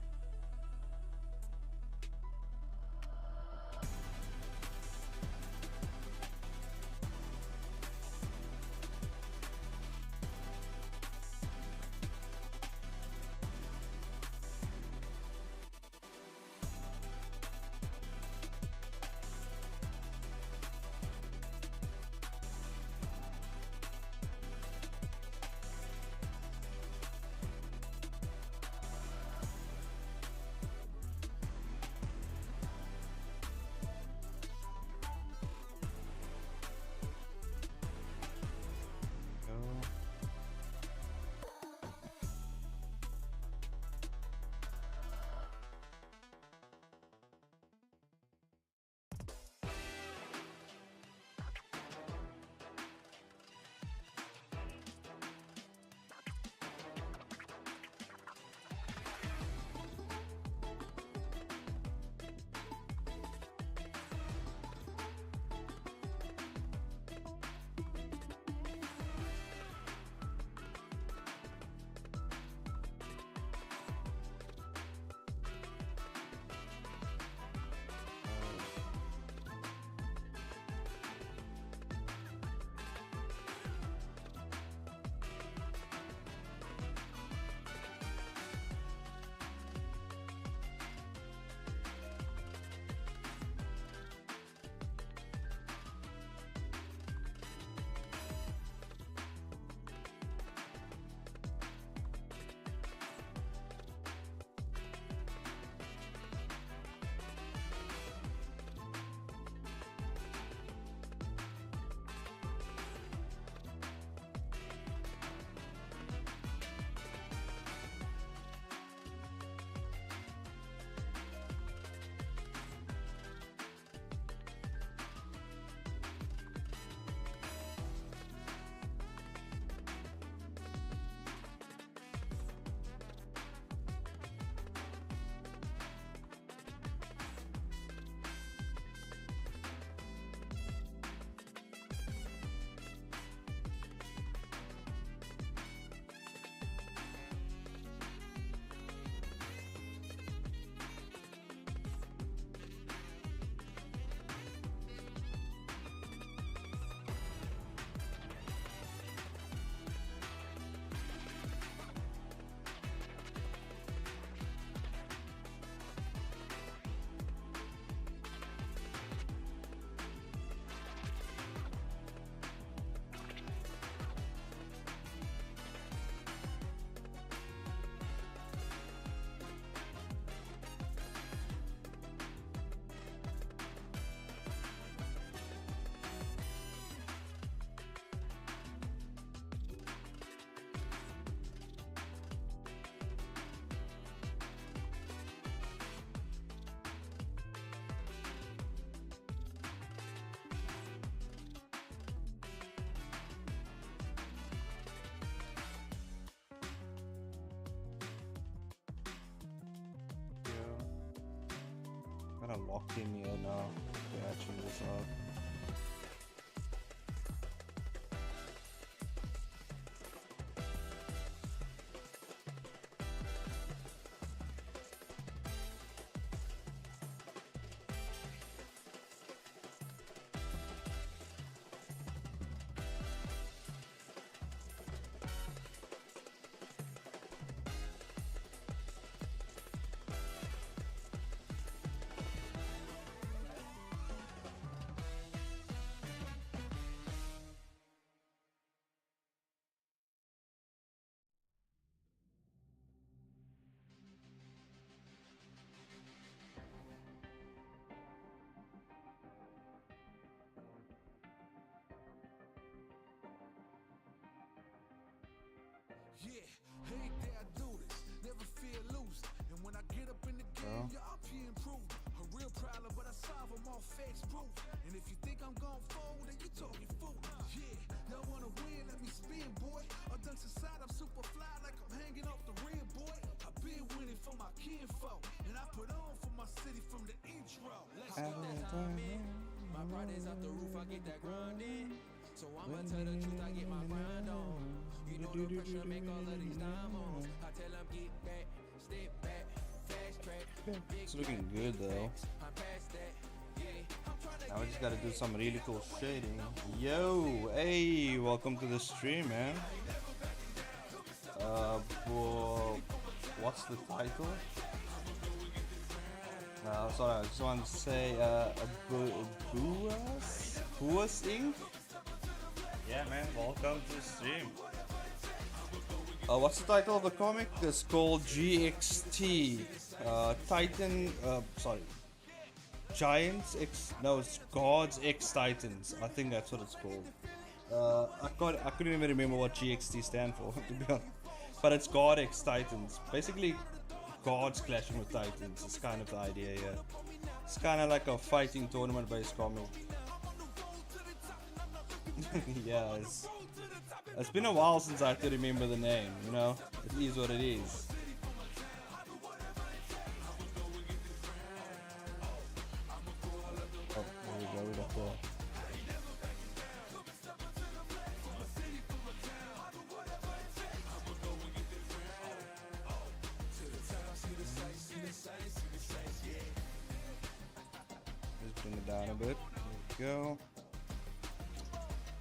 Kind of locked in here now. Patching this up. problem, but I solve them all facts proof. And if you think I'm gon' fold, then you talking fool. Yeah, y'all wanna win, let me spin, boy. All dunks aside, I'm super fly like I'm hanging off the rim, boy. I've been winning for my kinfolk, and I put on for my city from the intro. Let's go. My pride is off the roof, I get that grind in. So I'ma tell the truth, I get my grind on. You know the pressure make all of these diamonds. I tell them get back, step back, fast track. It's looking good though. I'm past that, yeah. Now we just gotta do some really cool shading. Yo, hey, welcome to the stream, man. For what's the title? Sorry, I just want to say, Buas Inc. Yeah, man, welcome to the stream. What's the title of the comic? It's called GXT. Giants X. No, it's Gods X Titans. I think that's what it's called. I couldn't even remember what GXT stand for, to be honest. But it's God X Titans. Basically, gods clashing with titans. It's kind of the idea, yeah. It's kind of like a fighting tournament-based comic. Yeah, it's been a while since I had to remember the name, you know? It is what it is. Oh, there we go, we got that. Just bring it down a bit. There we go.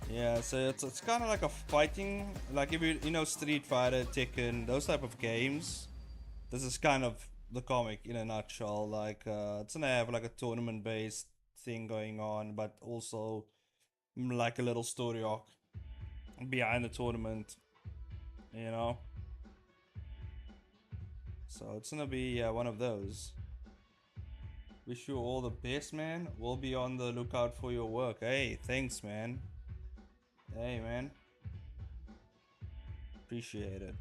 Yeah, so it's kind of like a fighting, like if you know Street Fighter, Tekken, those type of games. This is kind of the comic in a nutshell. Like it's gonna have like a tournament based thing going on, but also like a little story arc behind the tournament, you know. So it's gonna be one of those. Wish you all the best, man. We'll be on the lookout for your work. Hey, thanks, man. Hey, man. Appreciate it.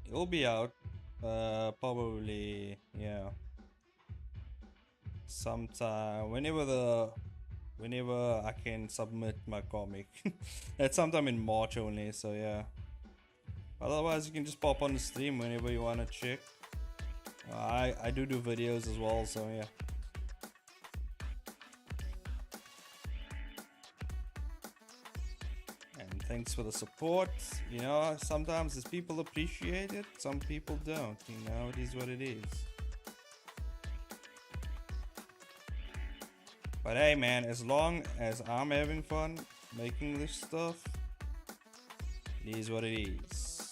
It'll be out. Probably, yeah. Sometime, whenever I can submit my comic. That's sometime in March only, so yeah. Otherwise, you can just pop on the stream whenever you wanna check. I do videos as well, so yeah. And thanks for the support. You know, sometimes these people appreciate it, some people don't. You know, it is what it is. But hey, man, as long as I'm having fun making this stuff, it is what it is.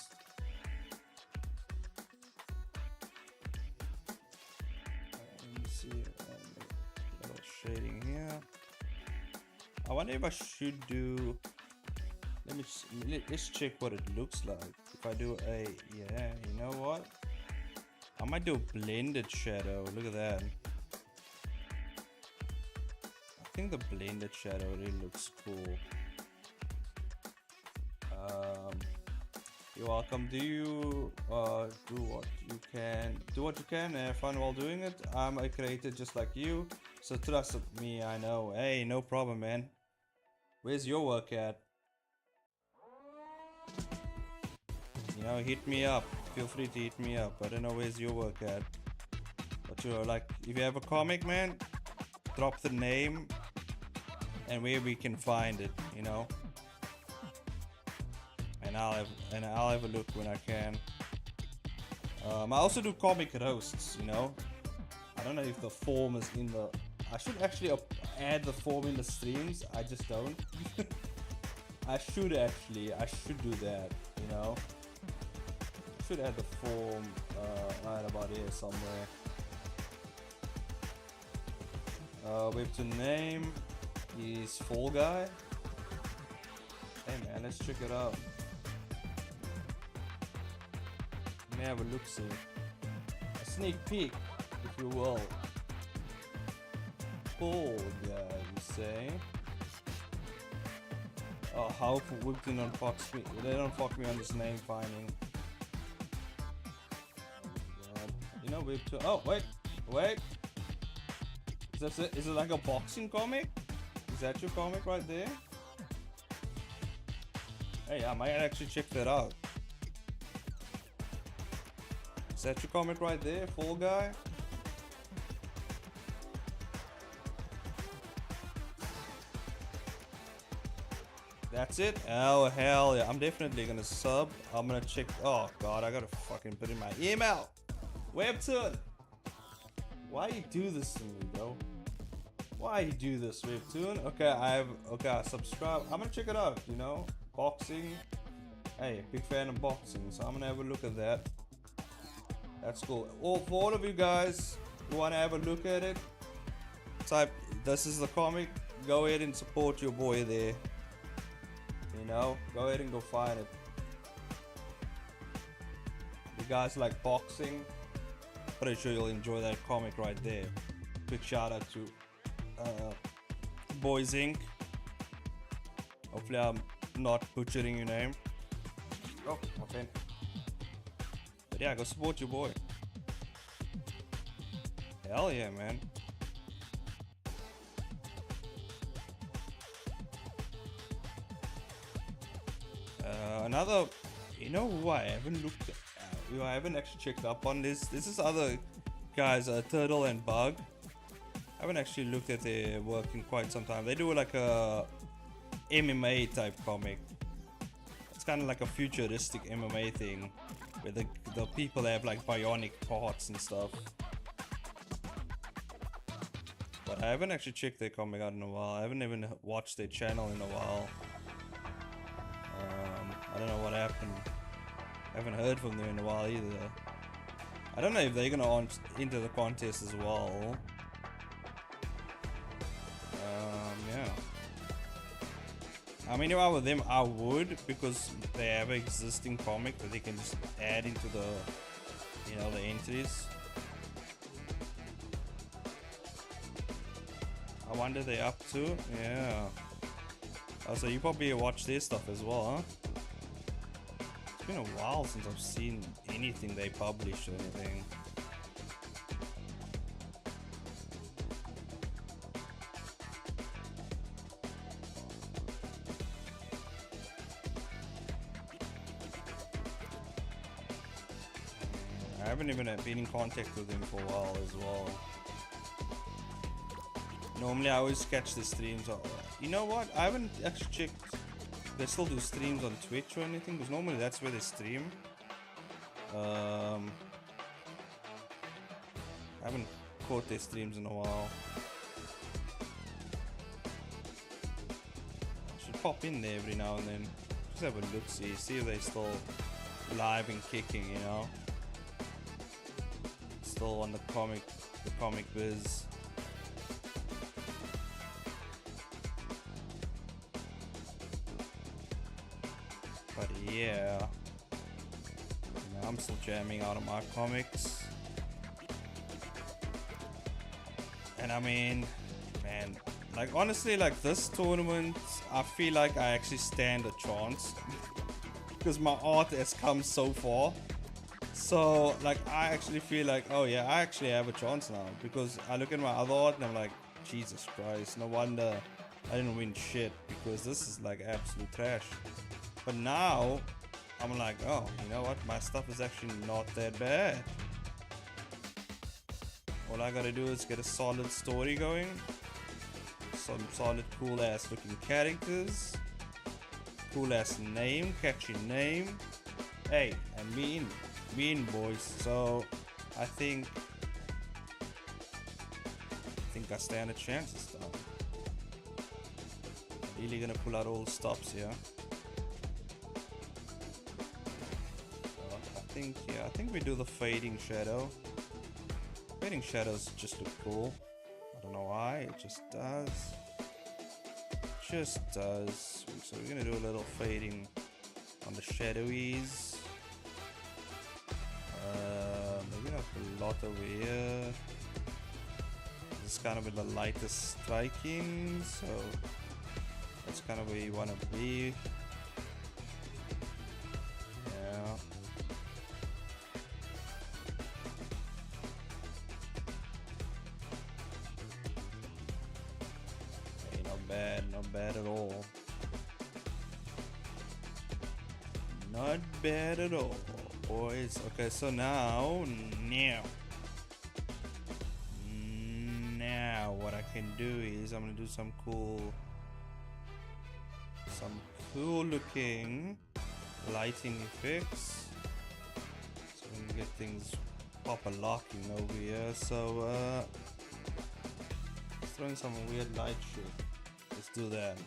Let me see a little shading here. I wonder if I should do. Let's check what it looks like. If I do a, yeah, you know what? I might do a blended shadow. Look at that. I think the blended shadow really looks cool. You're welcome. Do you do what you can? Do what you can and have fun while doing it. I'm a creator just like you, so trust me. I know. Hey, no problem, man. Where's your work at? You know, hit me up. Feel free to hit me up. I don't know where's your work at. But you're like, if you have a comic, man, drop the name and where we can find it, you know. And I'll have a look when I can. I also do comic roasts, you know. I don't know if the form is in the. I should actually add the form in the streams. I just don't. I should do that, you know. Should add the form right about here somewhere. Webtoon name is Fall Guy. Hey man, let's check it out. Let me have a look see. A sneak peek, if you will. Fall Guy, you say? Oh, how Webtoon don't fuck me? They don't fuck me on this name finding. You know, Webtoon. Oh, wait. Is it like a boxing comic? Is that your comic right there? Hey, I might actually check that out. Is that your comic right there, Fall Guy? That's it? Oh hell yeah, I'm definitely gonna sub. I'm gonna check. Oh god, I gotta fucking put in my email. Webtoon! Why you do this to me, bro? Why you do this, Webtoon? Okay, I subscribe. I'm gonna check it out, you know? Boxing. Hey, big fan of boxing, so I'm gonna have a look at that. That's cool. For all of you guys who wanna have a look at it, type this is the comic. Go ahead and support your boy there. You know, go ahead and go find it. You guys like boxing? Pretty sure you'll enjoy that comic right there. Big shout out to Boys Inc. Hopefully I'm not butchering your name. Oh, my pen. But yeah, go support your boy. Hell yeah, man. Another, you know who I haven't looked at, who I haven't actually checked up on this. This is other guys, Turtle and Bug. I haven't actually looked at their work in quite some time. They do like a MMA type comic. It's kind of like a futuristic MMA thing, where the people have like bionic parts and stuff. But I haven't actually checked their comic out in a while. I haven't even watched their channel in a while. I don't know what happened. I haven't heard from them in a while either. I don't know if they're gonna enter the contest as well. Yeah. I mean, if I were them, I would, because they have an existing comic that they can just add into the, you know, the entries. I wonder they're up to. Yeah. Oh, so you probably watch their stuff as well, huh? It's been a while since I've seen anything they published or anything. I haven't even been in contact with him for a while as well. Normally I always catch the streams. You know what? I haven't actually checked. They still do streams on Twitch or anything, because normally that's where they stream. I haven't caught their streams in a while. I should pop in there every now and then. Just have a look, see if they're still live and kicking, you know. Still on the comic biz. But yeah, I'm still jamming out of my comics. And I mean, man, like honestly, like this tournament, I feel like I actually stand a chance because my art has come so far. So like I actually feel like, oh yeah, I actually have a chance now, because I look at my other art and I'm like, Jesus Christ, no wonder I didn't win shit, because this is like absolute trash. But now I'm like, oh, you know what, my stuff is actually not that bad. All I gotta do is get a solid story going, some solid cool ass looking characters, cool ass name, catchy name, hey, and mean boys. So I think I stand a chance this time. I'm really gonna pull out all the stops here. I think we do the fading shadow. Fading shadows just look cool. I don't know why, it just does. Just does. So we're gonna do a little fading on the shadowies. Maybe not a lot over here. This is kind of with the lightest striking, so that's kind of where you want to be. Yeah. bad, not bad at all. Not bad at all, boys. Okay, so now what I can do is I'm gonna do some cool looking lighting effects, so we can get things proper locking over here. So let's throw in some weird light shit. Let's do that.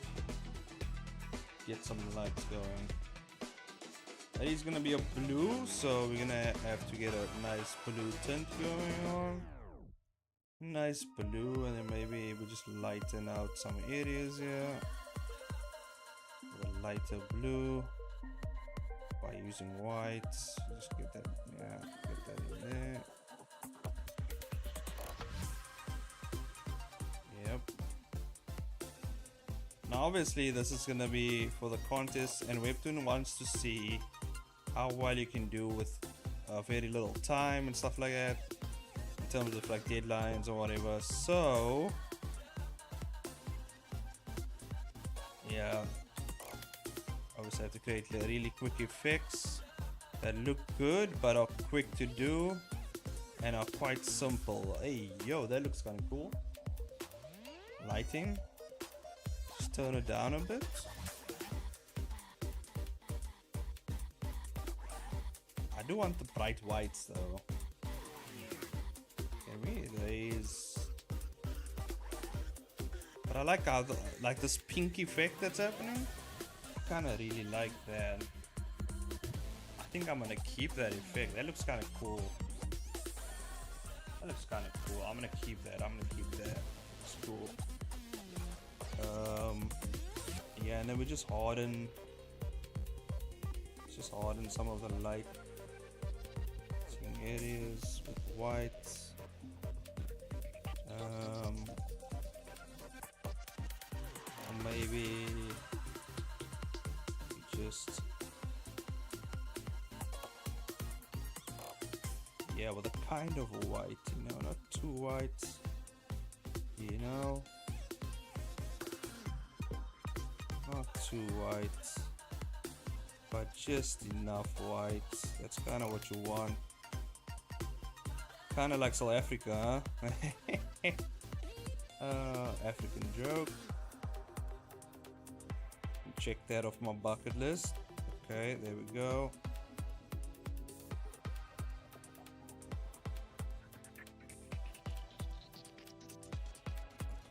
Get some lights going. That is gonna be a blue, so we're gonna have to get a nice blue tint going on. Nice blue, and then maybe we just lighten out some areas here with a lighter blue by using white. Just get that, get that in there. Yep. Now obviously this is gonna be for the contest, and Webtoon wants to see how well you can do with very little time and stuff like that, in terms of like deadlines or whatever. So yeah, obviously I have to create really quick effects that look good but are quick to do and are quite simple. Hey yo, that looks kind of cool. Lighting, just turn it down a bit. I do want the bright whites though. Okay, there is, but I like how like this pink effect that's happening. I kind of really like that. I think I'm gonna keep that effect. That looks kind of cool. That looks kind of cool. I'm gonna keep that. It's cool. Yeah, and then we just harden some of the light areas with white. And maybe just with a kind of white, not too white, not too white, but just enough white. That's kind of what you want. Kind of like South Africa, huh? African joke. Check that off my bucket list. Okay, there we go.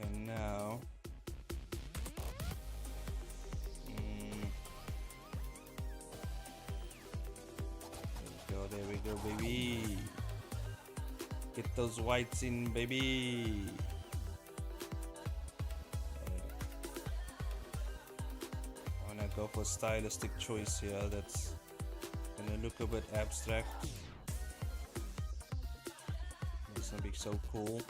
Okay, now. There we go, baby. Get those whites in, baby. I'm gonna go for a stylistic choice here that's gonna look a bit abstract. It's gonna be so cool.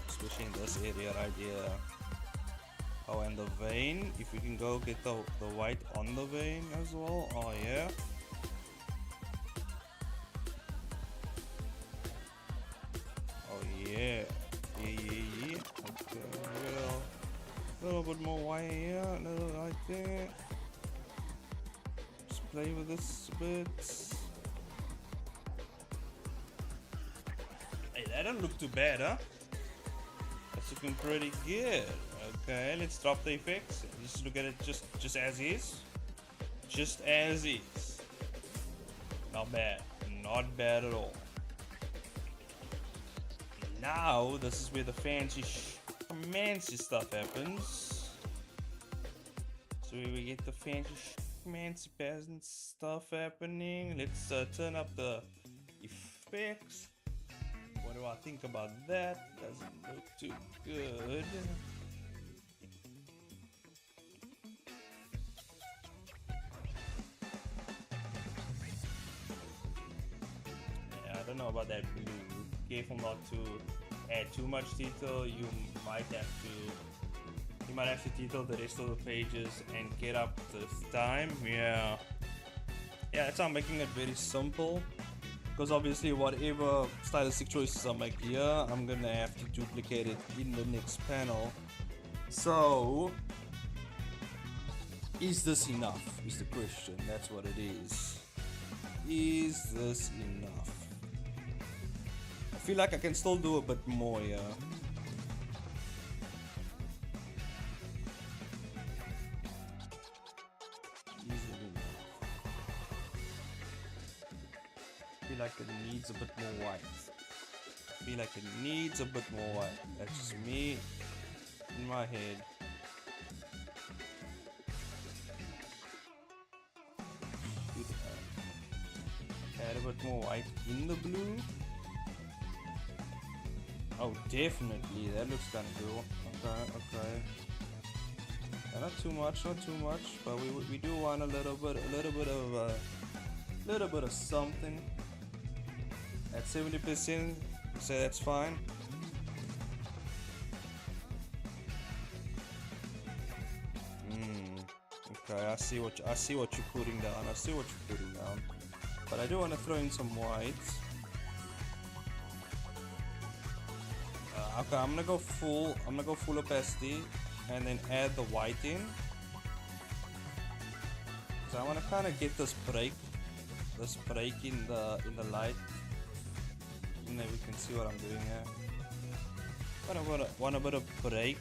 Especially in this area right here. Oh, and the vein, if we can go get the white on the vein as well. Oh yeah. Oh yeah. Yeah. Okay, a little bit more white here, a little like that. Just play with this a bit. Hey, that doesn't look too bad, huh? That's looking pretty good. Okay, let's drop the effects. Just look at it just as is. Just as is. Not bad. Not bad at all. Now, this is where the fancy stuff happens. So we get the fancy peasant stuff happening. Let's turn up the effects. What do I think about that? Doesn't look too good. I don't know about that blue. Careful not to add too much detail. You might have to detail the rest of the pages and get up this time. Yeah, yeah, it's I'm making it very simple. Because obviously whatever stylistic choices I make here, I'm gonna have to duplicate it in the next panel. So, is this enough? Is the question. That's what it is. Is this enough? I feel like I can still do a bit more here. Is it enough? I feel like it needs a bit more white. I feel like it needs a bit more white. That's just me in my head. Add a bit more white in the blue. Oh, definitely. That looks kind of cool. Okay. Not too much, but we do want a little bit of something. At 70%, so that's fine. Okay, I see what you're putting down. But I do want to throw in some white. Okay, I'm gonna go full opacity, and then add the white in. So I want to kind of get this break in the light, and then we can see what I'm doing here. Want a bit of break,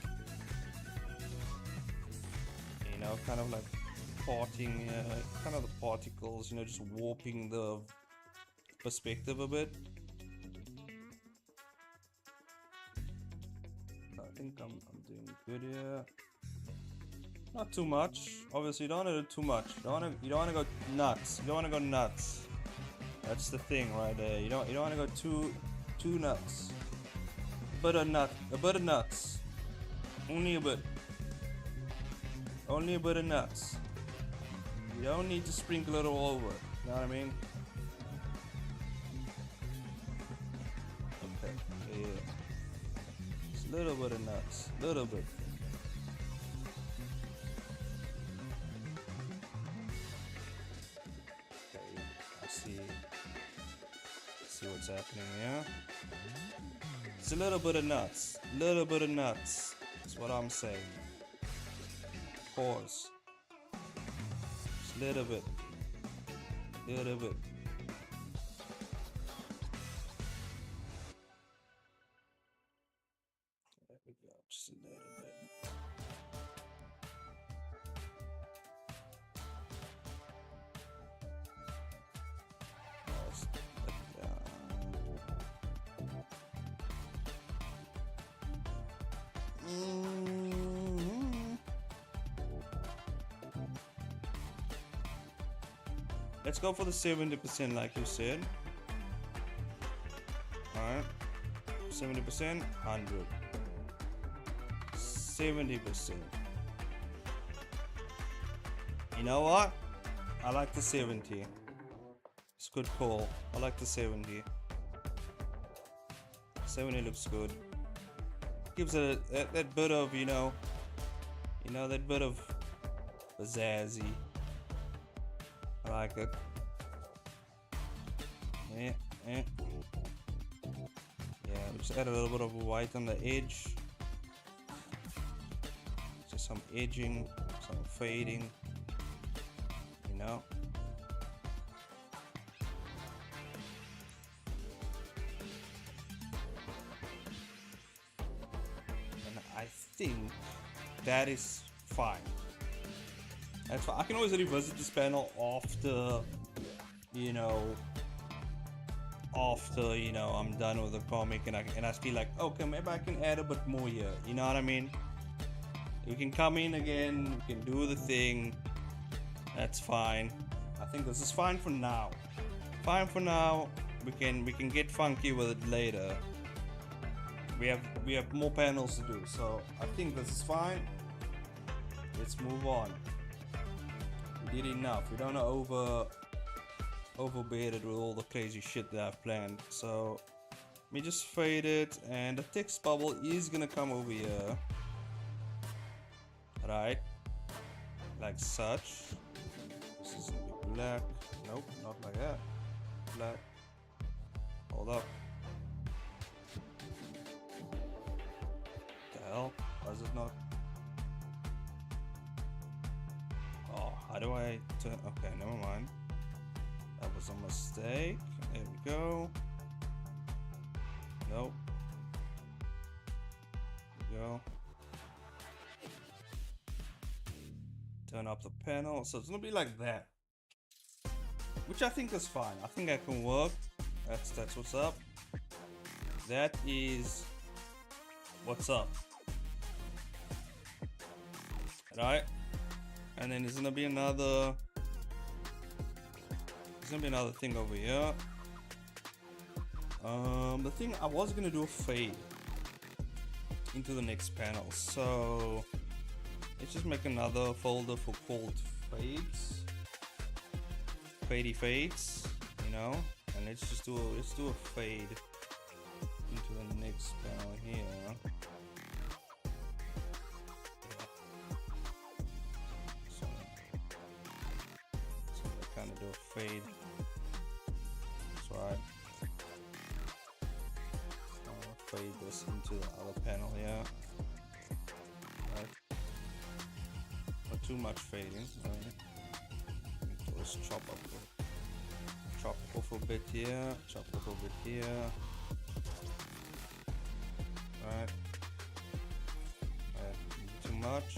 you know, kind of like parting, kind of the particles, you know, just warping the perspective a bit. I think I'm doing good here. Not too much. Obviously, you don't want to do too much. You don't want to go nuts. That's the thing right there. You don't want to go too nuts. A bit of nuts. Only a bit of nuts. You don't need to sprinkle it all over. You know what I mean? Okay. Yeah. Just a little bit of nuts. Little bit. Okay. I see what's happening here. It's a little bit of nuts. That's what I'm saying. Pause. Just little bit. There we go. Just a little bit. Pause. Let down. Let's go for the 70% like you said. Alright. 70%, 100. 70%. You know what? I like the 70. It's a good call. I like the 70. 70 looks good. Gives it that bit of, you know, that bit of pizzazzy. I like it. Yeah. Yeah, just add a little bit of white on the edge. Just some edging, some fading, you know. And I think that is fine. That's fine. I can always revisit this panel after, you know, I'm done with the comic, and I feel like, okay, maybe I can add a bit more here. You know what I mean? We can come in again, we can do the thing. That's fine. I think this is fine for now. We can get funky with it later. We have more panels to do, so I think this is fine. Let's move on. We did enough. We don't overbear it with all the crazy shit that I've planned. So let me just fade it, and the text bubble is gonna come over here, right? Like such. This is gonna be black. Nope, not like that. Black. Hold up. The hell? Why is it not? Oh, how do I turn? Okay, never mind. That was a mistake. There we go. Nope. There we go. Turn up the panel. So it's gonna be like that. Which I think is fine. I think I can work. That's what's up. That is what's up. Right? And then there's gonna be another thing over here. The thing I was gonna do a fade into the next panel, so let's just make another folder for called fades, fades, you know, and let's do a fade into the next panel here. So I kind of do a fade. That's right. Fade this into the other panel here. Right. Not too much fading. Right. Let's chop off a bit here. Chop off a bit here. Right. Too much.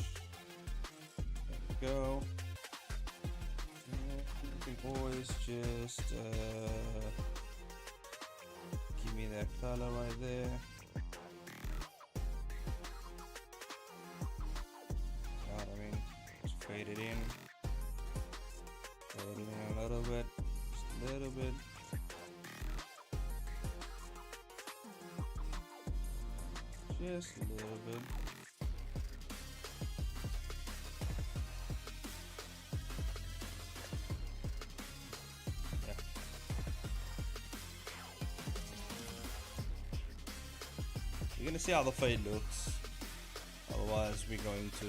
There we go. You can always just give me that color right there. Know what I mean? Just fade it in. Fade it in a little bit. Just a little bit. Just a little bit. You're gonna see how the fade looks. Otherwise, we're going to,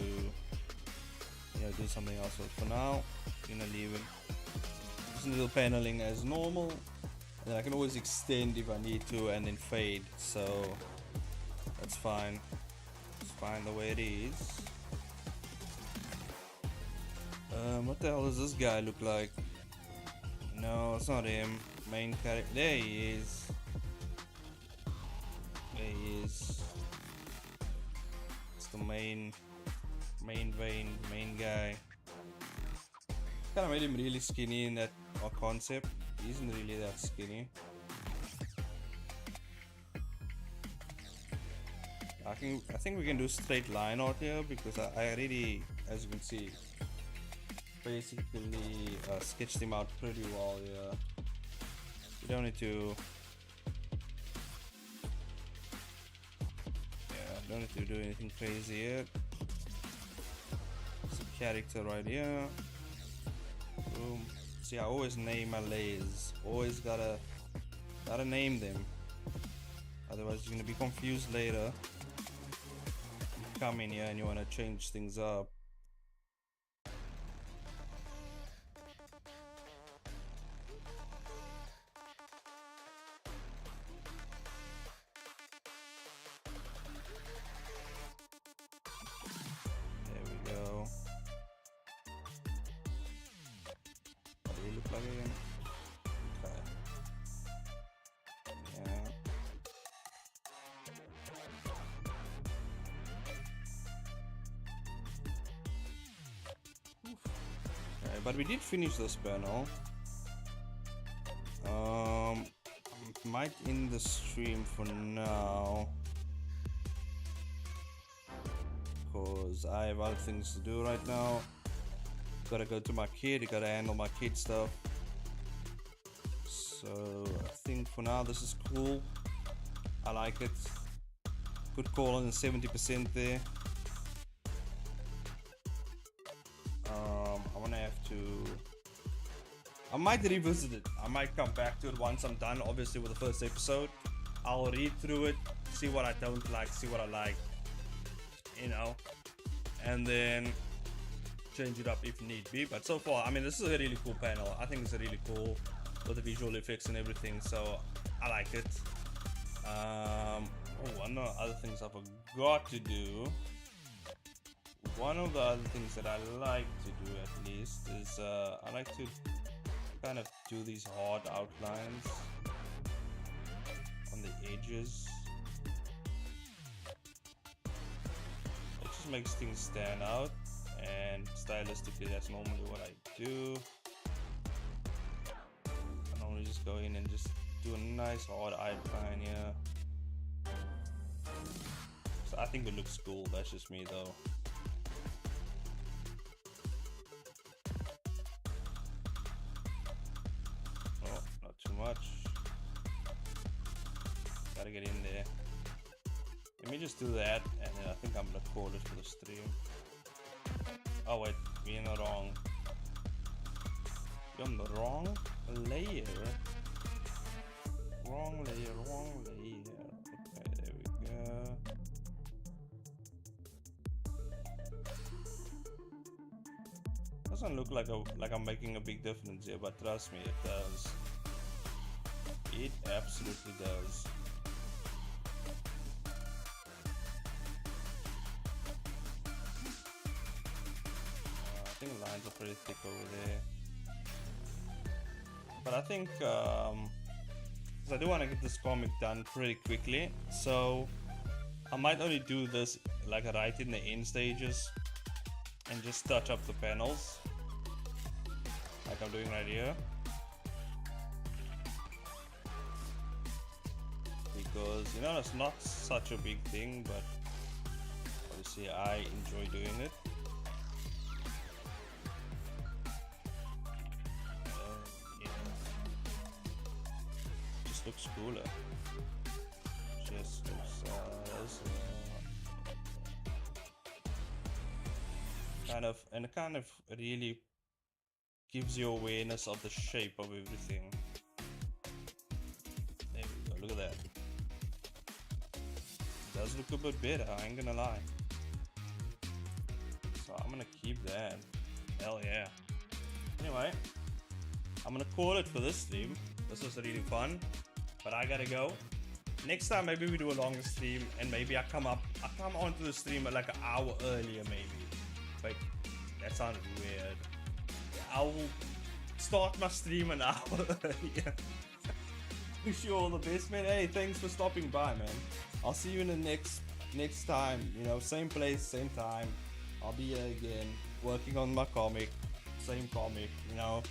do something else. But for now, I'm gonna leave it. Just a little paneling as normal. And I can always extend if I need to, and then fade. So that's fine. It's fine the way it is. What the hell does this guy look like? No, it's not him. Main character. There he is. There he is. It's the main guy. Kind of made him really skinny in that concept. He isn't really that skinny. I think we can do straight line out here because I already, as you can see, basically sketched him out pretty well here. You don't need to. Don't need to do anything crazy yet. Some character right here. Boom. See, I always name my layers. Always gotta name them. Otherwise, you're gonna be confused later. You come in here and you wanna change things up. But we did finish this panel. Might end the stream for now because I have other things to do right now. Gotta go to my kid, gotta handle my kid stuff. So I think for now this is cool. I like it. Good call on the 70% there. I'm gonna have to. I might revisit it. I might come back to it once I'm done. Obviously, with the first episode, I'll read through it, see what I don't like, see what I like, and then change it up if need be. But so far, I mean, this is a really cool panel. I think it's really cool with the visual effects and everything, so I like it. One of the other things I forgot to do. One of the other things that I like to do at least is I like to kind of do these hard outlines on the edges. It just makes things stand out, and stylistically that's normally what I do. I normally just go in and just do a nice hard outline here. So I think it looks cool, that's just me though. Oh, not too much. Gotta get in there. Let me just do that, and then I think I'm gonna call it for the stream. Oh wait, we're in the wrong. We're on the wrong layer. Wrong layer, wrong layer. Okay, there we go. Doesn't look like I'm making a big difference here, but trust me, it does. It absolutely does. I think the lines are pretty thick over there. But I think, I do want to get this comic done pretty quickly, so I might only do this like right in the end stages and just touch up the panels like I'm doing right here, because you know it's not such a big thing, but obviously I enjoy doing it. Looks cooler. Just looks kind of really gives you awareness of the shape of everything. There we go. Look at that. It does look a bit better, I ain't gonna lie. So I'm gonna keep that. Hell yeah. Anyway, I'm gonna call it for this stream. This was really fun. But I gotta go. Next time maybe we do a longer stream, and maybe I come onto the stream at like an hour earlier maybe. But that sounded weird. I will start my stream an hour earlier. Wish you all the best, man. Hey, thanks for stopping by, man. I'll see you in the next time. You know, same place, same time. I'll be here again, working on my comic, same comic, you know.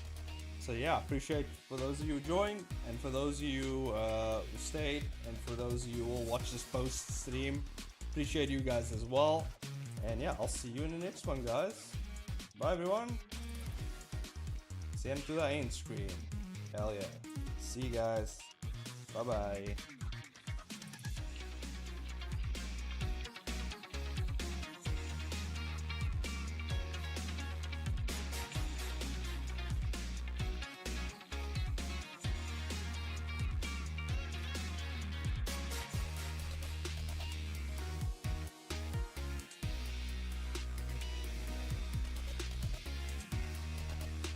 So yeah, appreciate for those of you who joined, and for those of you who stayed, and for those of you who will watch this post stream. Appreciate you guys as well. And yeah, I'll see you in the next one, guys. Bye everyone. See you to the end screen. Hell yeah. See you guys. Bye bye.